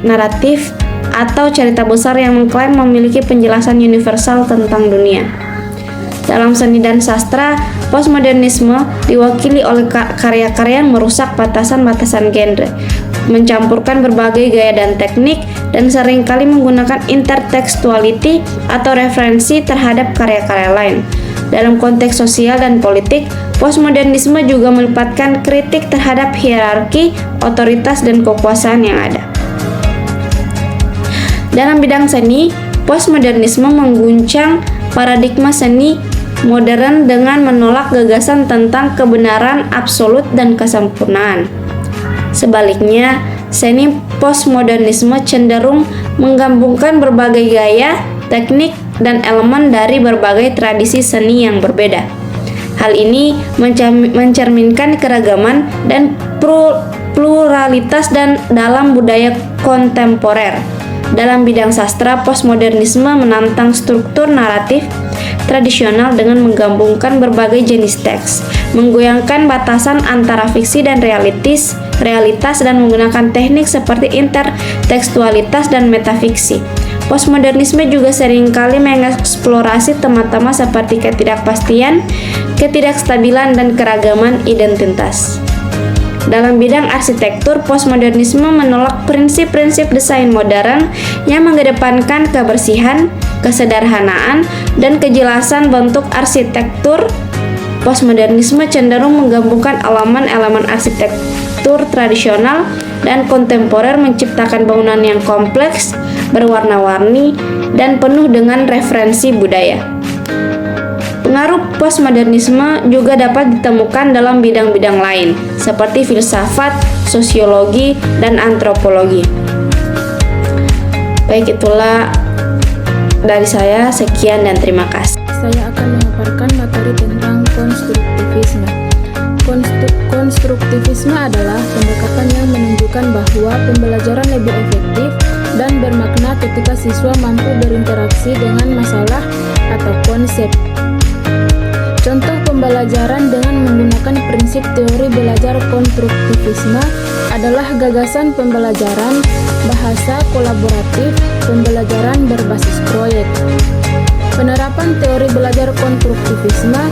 naratif atau cerita besar yang mengklaim memiliki penjelasan universal tentang dunia. Dalam seni dan sastra, postmodernisme diwakili oleh karya-karya yang merusak batasan-batasan genre, mencampurkan berbagai gaya dan teknik, dan seringkali menggunakan intertekstuality atau referensi terhadap karya-karya lain. Dalam konteks sosial dan politik, postmodernisme juga melibatkan kritik terhadap hierarki, otoritas, dan kekuasaan yang ada. Dalam bidang seni, postmodernisme mengguncang paradigma seni modern dengan menolak gagasan tentang kebenaran absolut dan kesempurnaan. Sebaliknya, seni postmodernisme cenderung menggabungkan berbagai gaya, teknik, dan elemen dari berbagai tradisi seni yang berbeda. Hal ini mencerminkan keragaman dan pluralitas dalam budaya kontemporer. Dalam bidang sastra, postmodernisme menantang struktur naratif tradisional dengan menggabungkan berbagai jenis teks, menggoyangkan batasan antara fiksi dan realitas dan menggunakan teknik seperti intertekstualitas dan metafiksi. Postmodernisme juga seringkali mengeksplorasi tema-tema seperti ketidakpastian, ketidakstabilan, dan keragaman identitas. Dalam bidang arsitektur, postmodernisme menolak prinsip-prinsip desain modern yang mengedepankan kebersihan, kesederhanaan, dan kejelasan bentuk arsitektur. Postmodernisme cenderung menggabungkan elemen-elemen arsitektur tradisional dan kontemporer, menciptakan bangunan yang kompleks, berwarna-warni, dan penuh dengan referensi budaya. Pengaruh postmodernisme juga dapat ditemukan dalam bidang-bidang lain, seperti filsafat, sosiologi, dan antropologi. Baik, itulah dari saya. Sekian dan terima kasih. Saya akan memaparkan materi tentang konstruktivisme. Konstruktivisme adalah pendekatan yang menunjukkan bahwa pembelajaran lebih efektif dan bermakna ketika siswa mampu berinteraksi dengan masalah atau konsep. Contoh pembelajaran dengan menggunakan prinsip teori belajar konstruktivisme adalah gagasan pembelajaran, bahasa kolaboratif, pembelajaran berbasis proyek. Penerapan teori belajar konstruktivisme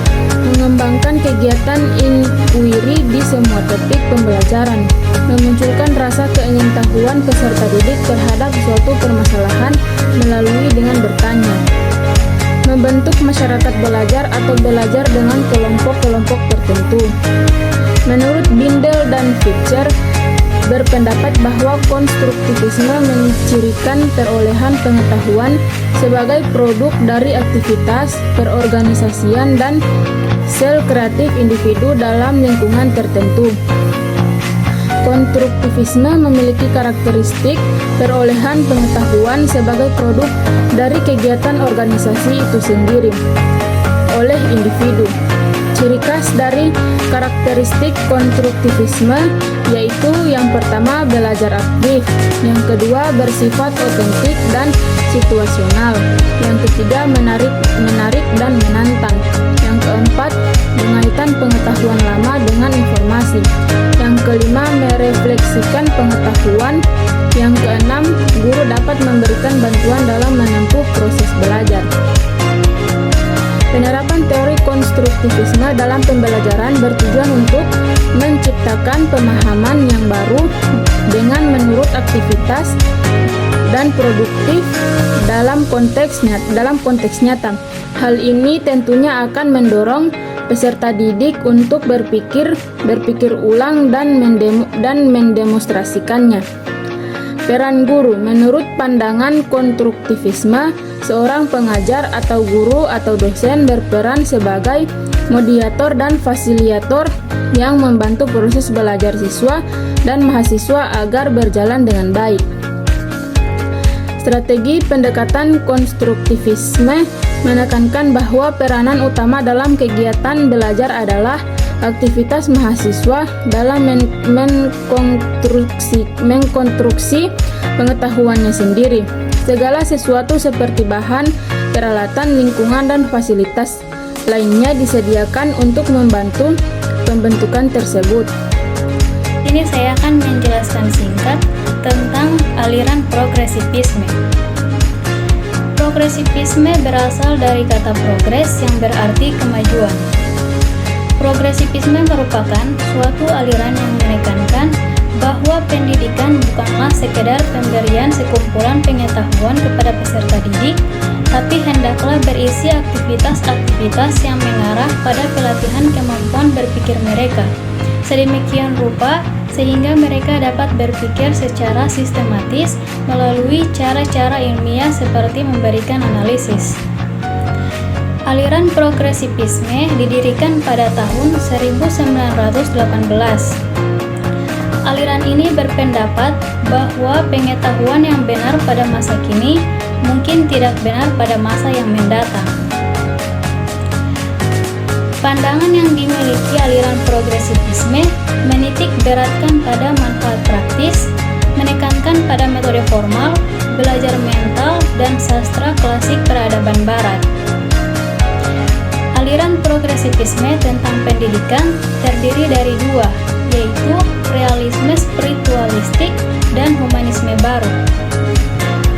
mengembangkan kegiatan inquiry di semua topik pembelajaran, memunculkan rasa keingintahuan peserta didik terhadap suatu permasalahan melalui dengan bertanya, membentuk masyarakat belajar atau belajar dengan kelompok-kelompok tertentu. Menurut Bindel dan Fischer, berpendapat bahwa konstruktivisme mencirikan perolehan pengetahuan sebagai produk dari aktivitas perorganisasian dan sel kreatif individu dalam lingkungan tertentu. Konstruktivisme memiliki karakteristik perolehan pengetahuan sebagai produk dari kegiatan organisasi itu sendiri oleh individu. Ciri khas dari karakteristik konstruktivisme yaitu yang pertama belajar aktif, yang kedua bersifat otentik dan situasional, yang ketiga menarik dan menantang, yang keempat mengaitkan pengetahuan lama dengan informasi, yang kelima merefleksikan pengetahuan, yang keenam guru dapat memberikan bantuan dalam menempuh proses belajar. Penerapan teori konstruktivisme dalam pembelajaran bertujuan untuk menciptakan pemahaman yang baru dengan menurut aktivitas dan produktif dalam konteks nyata. Hal ini tentunya akan mendorong peserta didik untuk berpikir ulang dan mendemonstrasikannya. Peran guru. Menurut pandangan konstruktivisme, seorang pengajar atau guru atau dosen berperan sebagai mediator dan fasilitator yang membantu proses belajar siswa dan mahasiswa agar berjalan dengan baik. Strategi pendekatan konstruktivisme menekankan bahwa peranan utama dalam kegiatan belajar adalah aktivitas mahasiswa dalam mengkonstruksi pengetahuannya sendiri. Segala sesuatu seperti bahan, peralatan, lingkungan, dan fasilitas lainnya disediakan untuk membantu pembentukan tersebut. Ini saya akan menjelaskan singkat tentang aliran progresivisme. Progresivisme berasal dari kata progres yang berarti kemajuan. Progresivisme merupakan suatu aliran yang menekankan bahwa pendidikan bukanlah sekedar pemberian sekumpulan pengetahuan kepada peserta didik, tapi hendaklah berisi aktivitas-aktivitas yang mengarah pada pelatihan kemampuan berpikir mereka, sedemikian rupa sehingga mereka dapat berpikir secara sistematis melalui cara-cara ilmiah seperti memberikan analisis. Aliran progresivisme didirikan pada tahun 1918. Aliran ini berpendapat bahwa pengetahuan yang benar pada masa kini mungkin tidak benar pada masa yang mendatang. Pandangan yang dimiliki aliran progresivisme menitik beratkan pada manfaat praktis, menekankan pada metode formal, belajar mental, dan sastra klasik peradaban barat. Aliran progresivisme tentang pendidikan terdiri dari dua, yaitu realisme spiritualistik dan humanisme baru.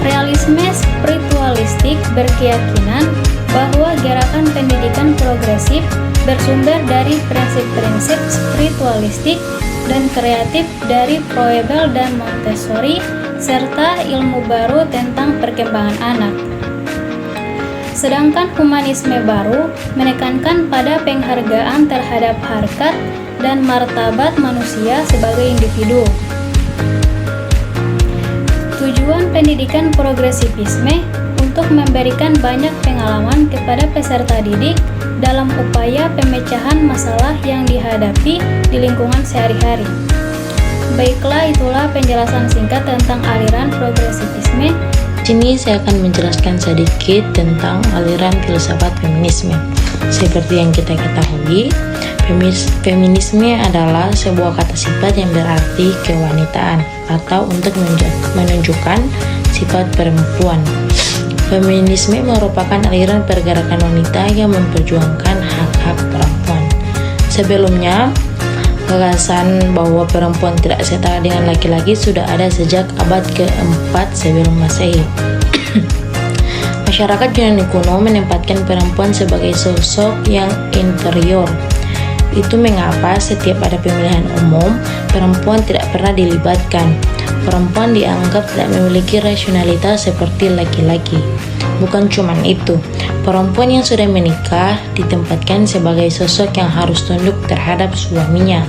Realisme spiritualistik berkeyakinan bahwa gerakan pendidikan progresif bersumber dari prinsip-prinsip spiritualistik dan kreatif dari Froebel dan Montessori, serta ilmu baru tentang perkembangan anak. Sedangkan humanisme baru menekankan pada penghargaan terhadap harkat dan martabat manusia sebagai individu. Tujuan pendidikan progresivisme untuk memberikan banyak pengalaman kepada peserta didik dalam upaya pemecahan masalah yang dihadapi di lingkungan sehari-hari. Baiklah, itulah penjelasan singkat tentang aliran progresivisme. Di sini saya akan menjelaskan sedikit tentang aliran filsafat feminisme. Seperti yang kita ketahui, feminisme adalah sebuah kata sifat yang berarti kewanitaan atau untuk menunjukkan sifat perempuan. Feminisme merupakan aliran pergerakan wanita yang memperjuangkan hak-hak perempuan. Sebelumnya, gagasan bahwa perempuan tidak setara dengan laki-laki sudah ada sejak abad ke-4 sebelum Masehi. Masyarakat Yunani kuno menempatkan perempuan sebagai sosok yang inferior. Itu mengapa setiap ada pemilihan umum, perempuan tidak pernah dilibatkan. Perempuan dianggap tidak memiliki rasionalitas seperti laki-laki. Bukan cuma itu, perempuan yang sudah menikah ditempatkan sebagai sosok yang harus tunduk terhadap suaminya.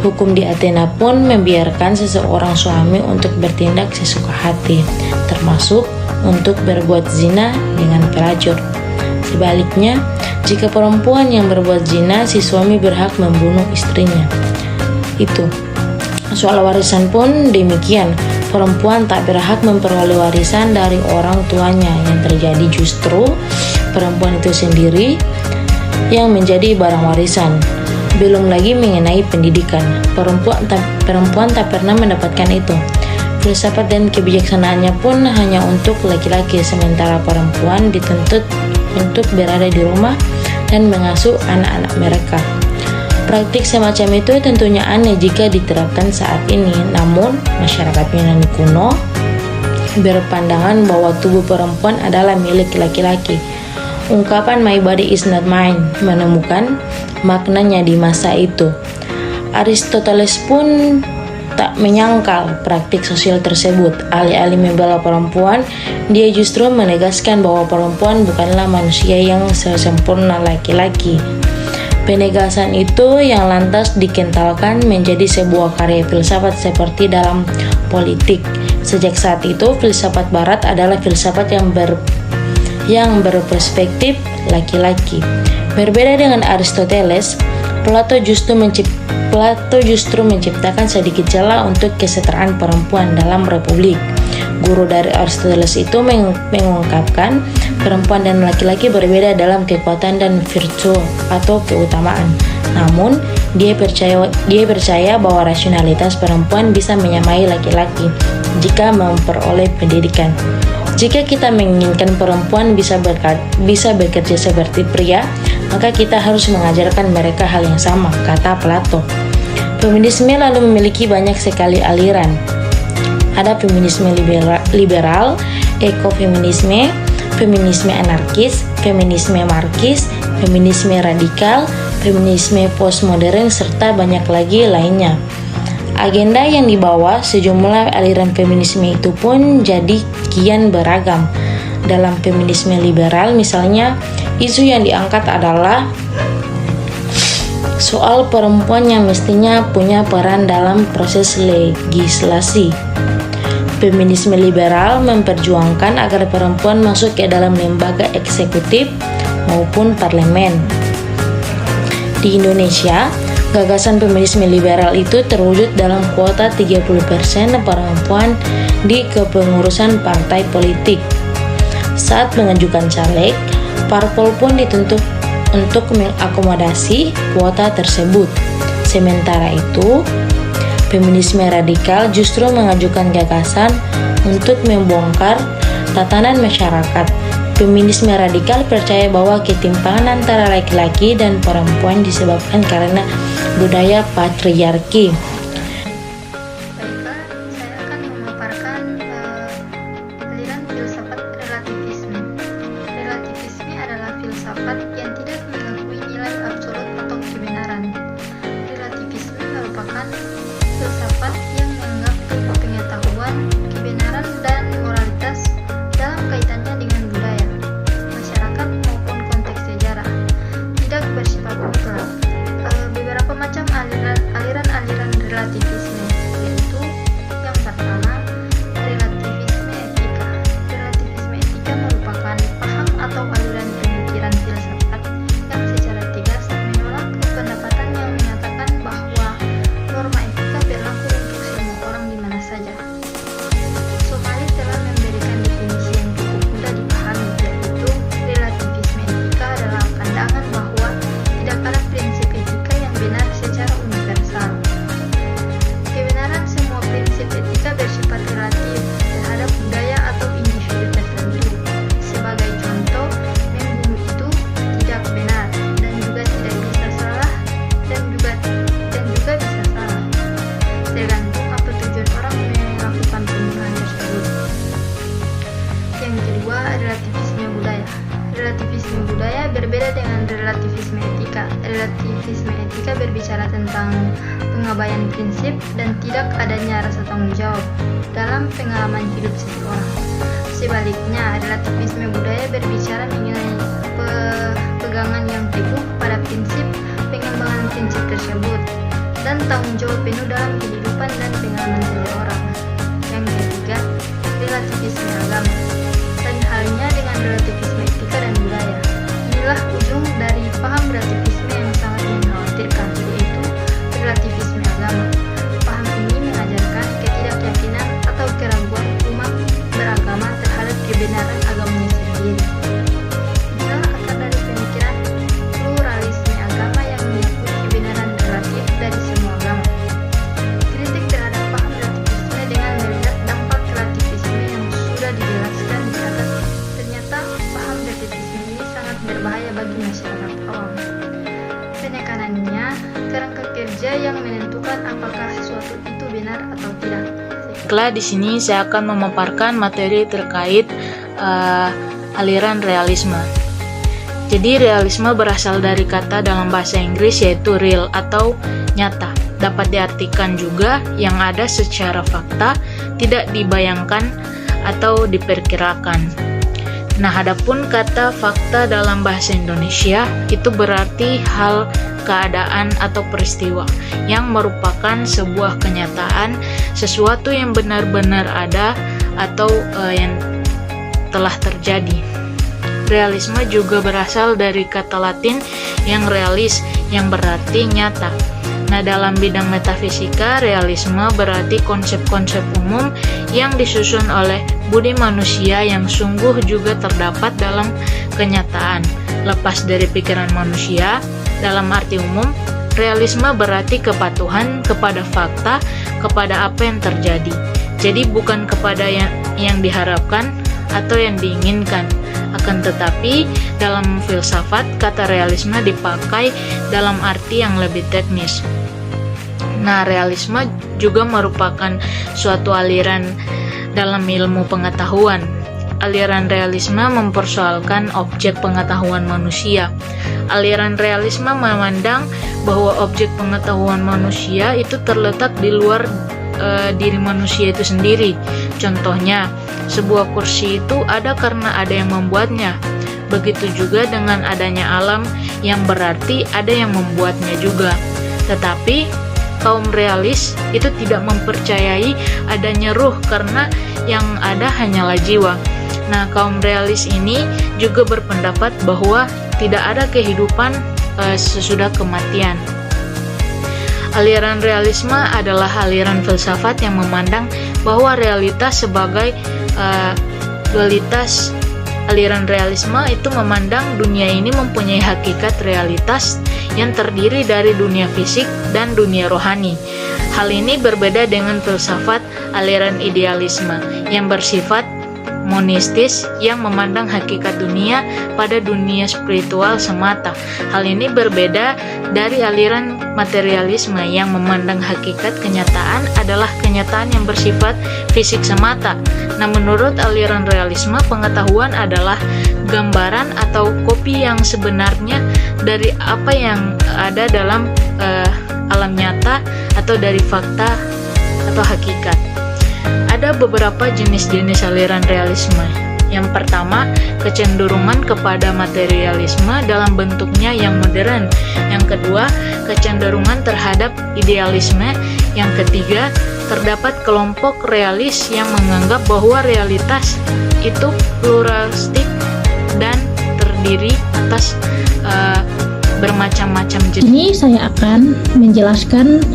Hukum di Athena pun membiarkan seseorang suami untuk bertindak sesuka hati, termasuk untuk berbuat zina dengan pelacur. Sebaliknya, jika perempuan yang berbuat zina, si suami berhak membunuh istrinya. Itu. Soal warisan pun demikian. Perempuan tak berhak memperoleh warisan dari orang tuanya. Yang terjadi justru perempuan itu sendiri yang menjadi barang warisan. Belum lagi mengenai pendidikan. Perempuan tak pernah mendapatkan itu. Filsafat dan kebijaksanaannya pun hanya untuk laki-laki, sementara perempuan dituntut untuk berada di rumah dan mengasuh anak-anak mereka. Praktik semacam itu tentunya aneh jika diterapkan saat ini, namun masyarakat Yunani kuno berpandangan bahwa tubuh perempuan adalah milik laki-laki. Ungkapan "my body is not mine" menemukan maknanya di masa itu. Aristoteles pun tak menyangkal praktik sosial tersebut. Alih-alih membela perempuan, dia justru menegaskan bahwa perempuan bukanlah manusia yang sesempurna laki-laki. Penegasan itu yang lantas dikentalkan menjadi sebuah karya filsafat seperti dalam politik. Sejak saat itu, filsafat barat adalah filsafat yang berperspektif laki-laki. Berbeda dengan Aristoteles, Plato justru menciptakan sedikit celah untuk kesetaraan perempuan dalam republik. Guru dari Aristoteles itu mengungkapkan perempuan dan laki-laki berbeda dalam kekuatan dan virtue atau keutamaan. Namun, dia percaya bahwa rasionalitas perempuan bisa menyamai laki-laki jika memperoleh pendidikan. Jika kita menginginkan perempuan bisa bekerja seperti pria, maka kita harus mengajarkan mereka hal yang sama, kata Plato. Feminisme lalu memiliki banyak sekali aliran. Ada feminisme liberal, ekofeminisme, feminisme anarkis, feminisme marxis, feminisme radikal, feminisme postmodern, serta banyak lagi lainnya. Agenda yang dibawa sejumlah aliran feminisme itu pun jadi kian beragam. Dalam feminisme liberal misalnya, isu yang diangkat adalah soal perempuan yang mestinya punya peran dalam proses legislasi. Feminisme liberal memperjuangkan agar perempuan masuk ke dalam lembaga eksekutif maupun parlemen. Di Indonesia, gagasan feminisme liberal itu terwujud dalam kuota 30% perempuan di kepengurusan partai politik. Saat mengajukan caleg, parpol pun dituntut untuk mengakomodasi kuota tersebut. Sementara itu, feminisme radikal justru mengajukan gagasan untuk membongkar tatanan masyarakat. Feminisme radikal percaya bahwa ketimpangan antara laki-laki dan perempuan disebabkan karena budaya patriarki. Baiklah, saya akan memaparkan aliran filsafat relativisme. Relativisme adalah filsafat yang tidak mengakui nilai absolut atau kebenaran. Relativisme merupakan filsafat yang menganggap pengetahuan, kebenaran, dan moralitas dalam kaitannya dengan budaya, masyarakat maupun konteks sejarah, tidak bersifat mutlak. Beberapa macam aliran-aliran relativisme, yaitu yang pertama, relativisme etika. Relativisme etika merupakan paham atau aliran pemikiran filsafat yang secara tegas menolak pendapatan yang menyatakan bahwa norma etika berlaku untuk semua orang di mana saja. Somalis telah memberikan definisi yang cukup mudah dipahami, yaitu relativisme etika adalah pandangan bahwa tidak ada prinsip etika yang benar secara universal. Kebenaran semua prinsip etika bersifat relatif terhadap budaya atau individu tertentu. Sebagai contoh, membunuh itu tidak benar dan juga tidak bisa salah dan juga bisa salah, tergantung apa tujuan orang melakukan pembunuhan tersebut. Yang kedua, relativisme budaya. Relativisme budaya berbeda dengan relativisme etika. Relativisme etika berbicara tentang pengabaian prinsip dan tidak adanya rasa tanggung jawab dalam pengalaman hidup seseorang. Sebaliknya, relativisme budaya berbicara mengenai pegangan yang teguh pada prinsip, pengembangan prinsip tersebut, dan tanggung jawab penuh dalam kehidupan dan pengalaman seseorang. Yang ketiga, relativisme agama. Lain halnya dengan relativisme etika dan budaya. Inilah ujung dari paham relativisme yang sangat mengkhawatirkan, yaitu relativisme agama. Paham ini mengajarkan ketidakyakinan atau keraguan umat beragama terhadap kebenaran agamanya sendiri. Inilah akar dari pemikiran pluralisme agama yang menyebut kebenaran relatif dari semua agama. Kritik terhadap paham relativisme dengan melihat dampak relativisme yang sudah dijelaskan di atas, ternyata paham relativisme ini sangat berbahaya bagi masyarakat awam. Penekanannya, kerangka kerja yang menentukan apakah suatu itu benar atau tidak. Baiklah, di sini saya akan memaparkan materi terkait aliran realisme. Jadi realisme berasal dari kata dalam bahasa Inggris yaitu real atau nyata. Dapat diartikan juga yang ada secara fakta, tidak dibayangkan atau diperkirakan. Nah, adapun kata fakta dalam bahasa Indonesia itu berarti hal, keadaan atau peristiwa yang merupakan sebuah kenyataan, sesuatu yang benar-benar ada atau yang telah terjadi. Realisme juga berasal dari kata Latin yang realis, yang berarti nyata. Nah, dalam bidang metafisika, realisme berarti konsep-konsep umum yang disusun oleh budi manusia yang sungguh juga terdapat dalam kenyataan, lepas dari pikiran manusia. Dalam arti umum, realisme berarti kepatuhan kepada fakta, kepada apa yang terjadi. Jadi bukan kepada yang diharapkan atau yang diinginkan. Akan tetapi, dalam filsafat, kata realisme dipakai dalam arti yang lebih teknis. Nah, realisme juga merupakan suatu aliran dalam ilmu pengetahuan. Aliran realisme mempersoalkan objek pengetahuan manusia. Aliran realisme memandang bahwa objek pengetahuan manusia itu terletak di luar diri manusia itu sendiri. Contohnya, sebuah kursi itu ada karena ada yang membuatnya. Begitu juga dengan adanya alam, yang berarti ada yang membuatnya juga. Tetapi kaum realis itu tidak mempercayai adanya ruh karena yang ada hanyalah jiwa. Nah, kaum realis ini juga berpendapat bahwa tidak ada kehidupan sesudah kematian. Aliran realisme adalah aliran filsafat yang memandang bahwa realitas sebagai dualitas. Aliran realisme itu memandang dunia ini mempunyai hakikat realitas yang terdiri dari dunia fisik dan dunia rohani. Hal ini berbeda dengan filsafat aliran idealisme yang bersifat monistis yang memandang hakikat dunia pada dunia spiritual semata. Hal ini berbeda dari aliran materialisme yang memandang hakikat kenyataan adalah kenyataan yang bersifat fisik semata. Nah, menurut aliran realisme, pengetahuan adalah gambaran atau kopi yang sebenarnya dari apa yang ada dalam alam nyata atau dari fakta atau hakikat. Ada beberapa jenis-jenis aliran realisme. Yang pertama, kecenderungan kepada materialisme dalam bentuknya yang modern. Yang kedua, kecenderungan terhadap idealisme. Yang ketiga, terdapat kelompok realis yang menganggap bahwa realitas itu pluralistik dan terdiri atas bermacam-macam jenis. Ini saya akan menjelaskan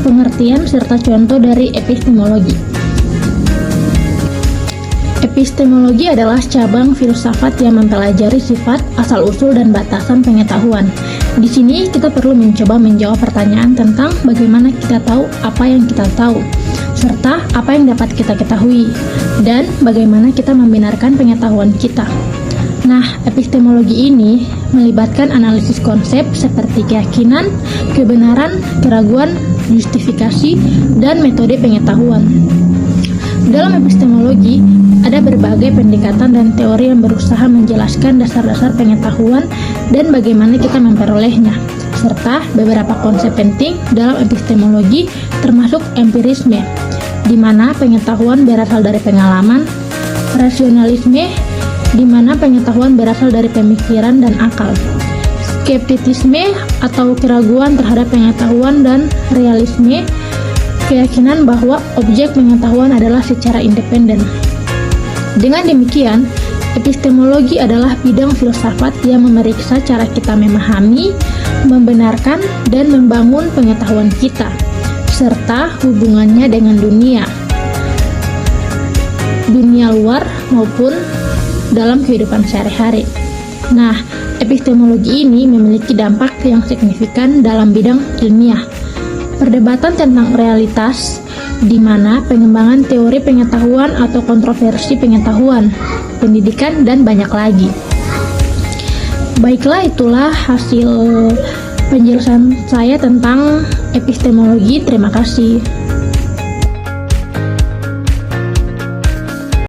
pengertian serta contoh dari epistemologi. Epistemologi adalah cabang filsafat yang mempelajari sifat, asal-usul, dan batasan pengetahuan. Di sini kita perlu mencoba menjawab pertanyaan tentang bagaimana kita tahu apa yang kita tahu, serta apa yang dapat kita ketahui, dan bagaimana kita membenarkan pengetahuan kita. Nah, epistemologi ini melibatkan analisis konsep seperti keyakinan, kebenaran, keraguan, justifikasi, dan metode pengetahuan. Dalam epistemologi, ada berbagai pendekatan dan teori yang berusaha menjelaskan dasar-dasar pengetahuan dan bagaimana kita memperolehnya, serta beberapa konsep penting dalam epistemologi termasuk empirisme, di mana pengetahuan berasal dari pengalaman, rasionalisme, di mana pengetahuan berasal dari pemikiran dan akal, skeptisisme atau keraguan terhadap pengetahuan, dan realisme, keyakinan bahwa objek pengetahuan adalah secara independen. Dengan demikian, epistemologi adalah bidang filsafat yang memeriksa cara kita memahami, membenarkan, dan membangun pengetahuan kita, serta hubungannya dengan dunia luar maupun dalam kehidupan sehari-hari. Nah, epistemologi ini memiliki dampak yang signifikan dalam bidang ilmiah. Perdebatan tentang realitas, di mana pengembangan teori pengetahuan atau kontroversi pengetahuan, pendidikan, dan banyak lagi. Baiklah, itulah hasil penjelasan saya tentang epistemologi. Terima kasih.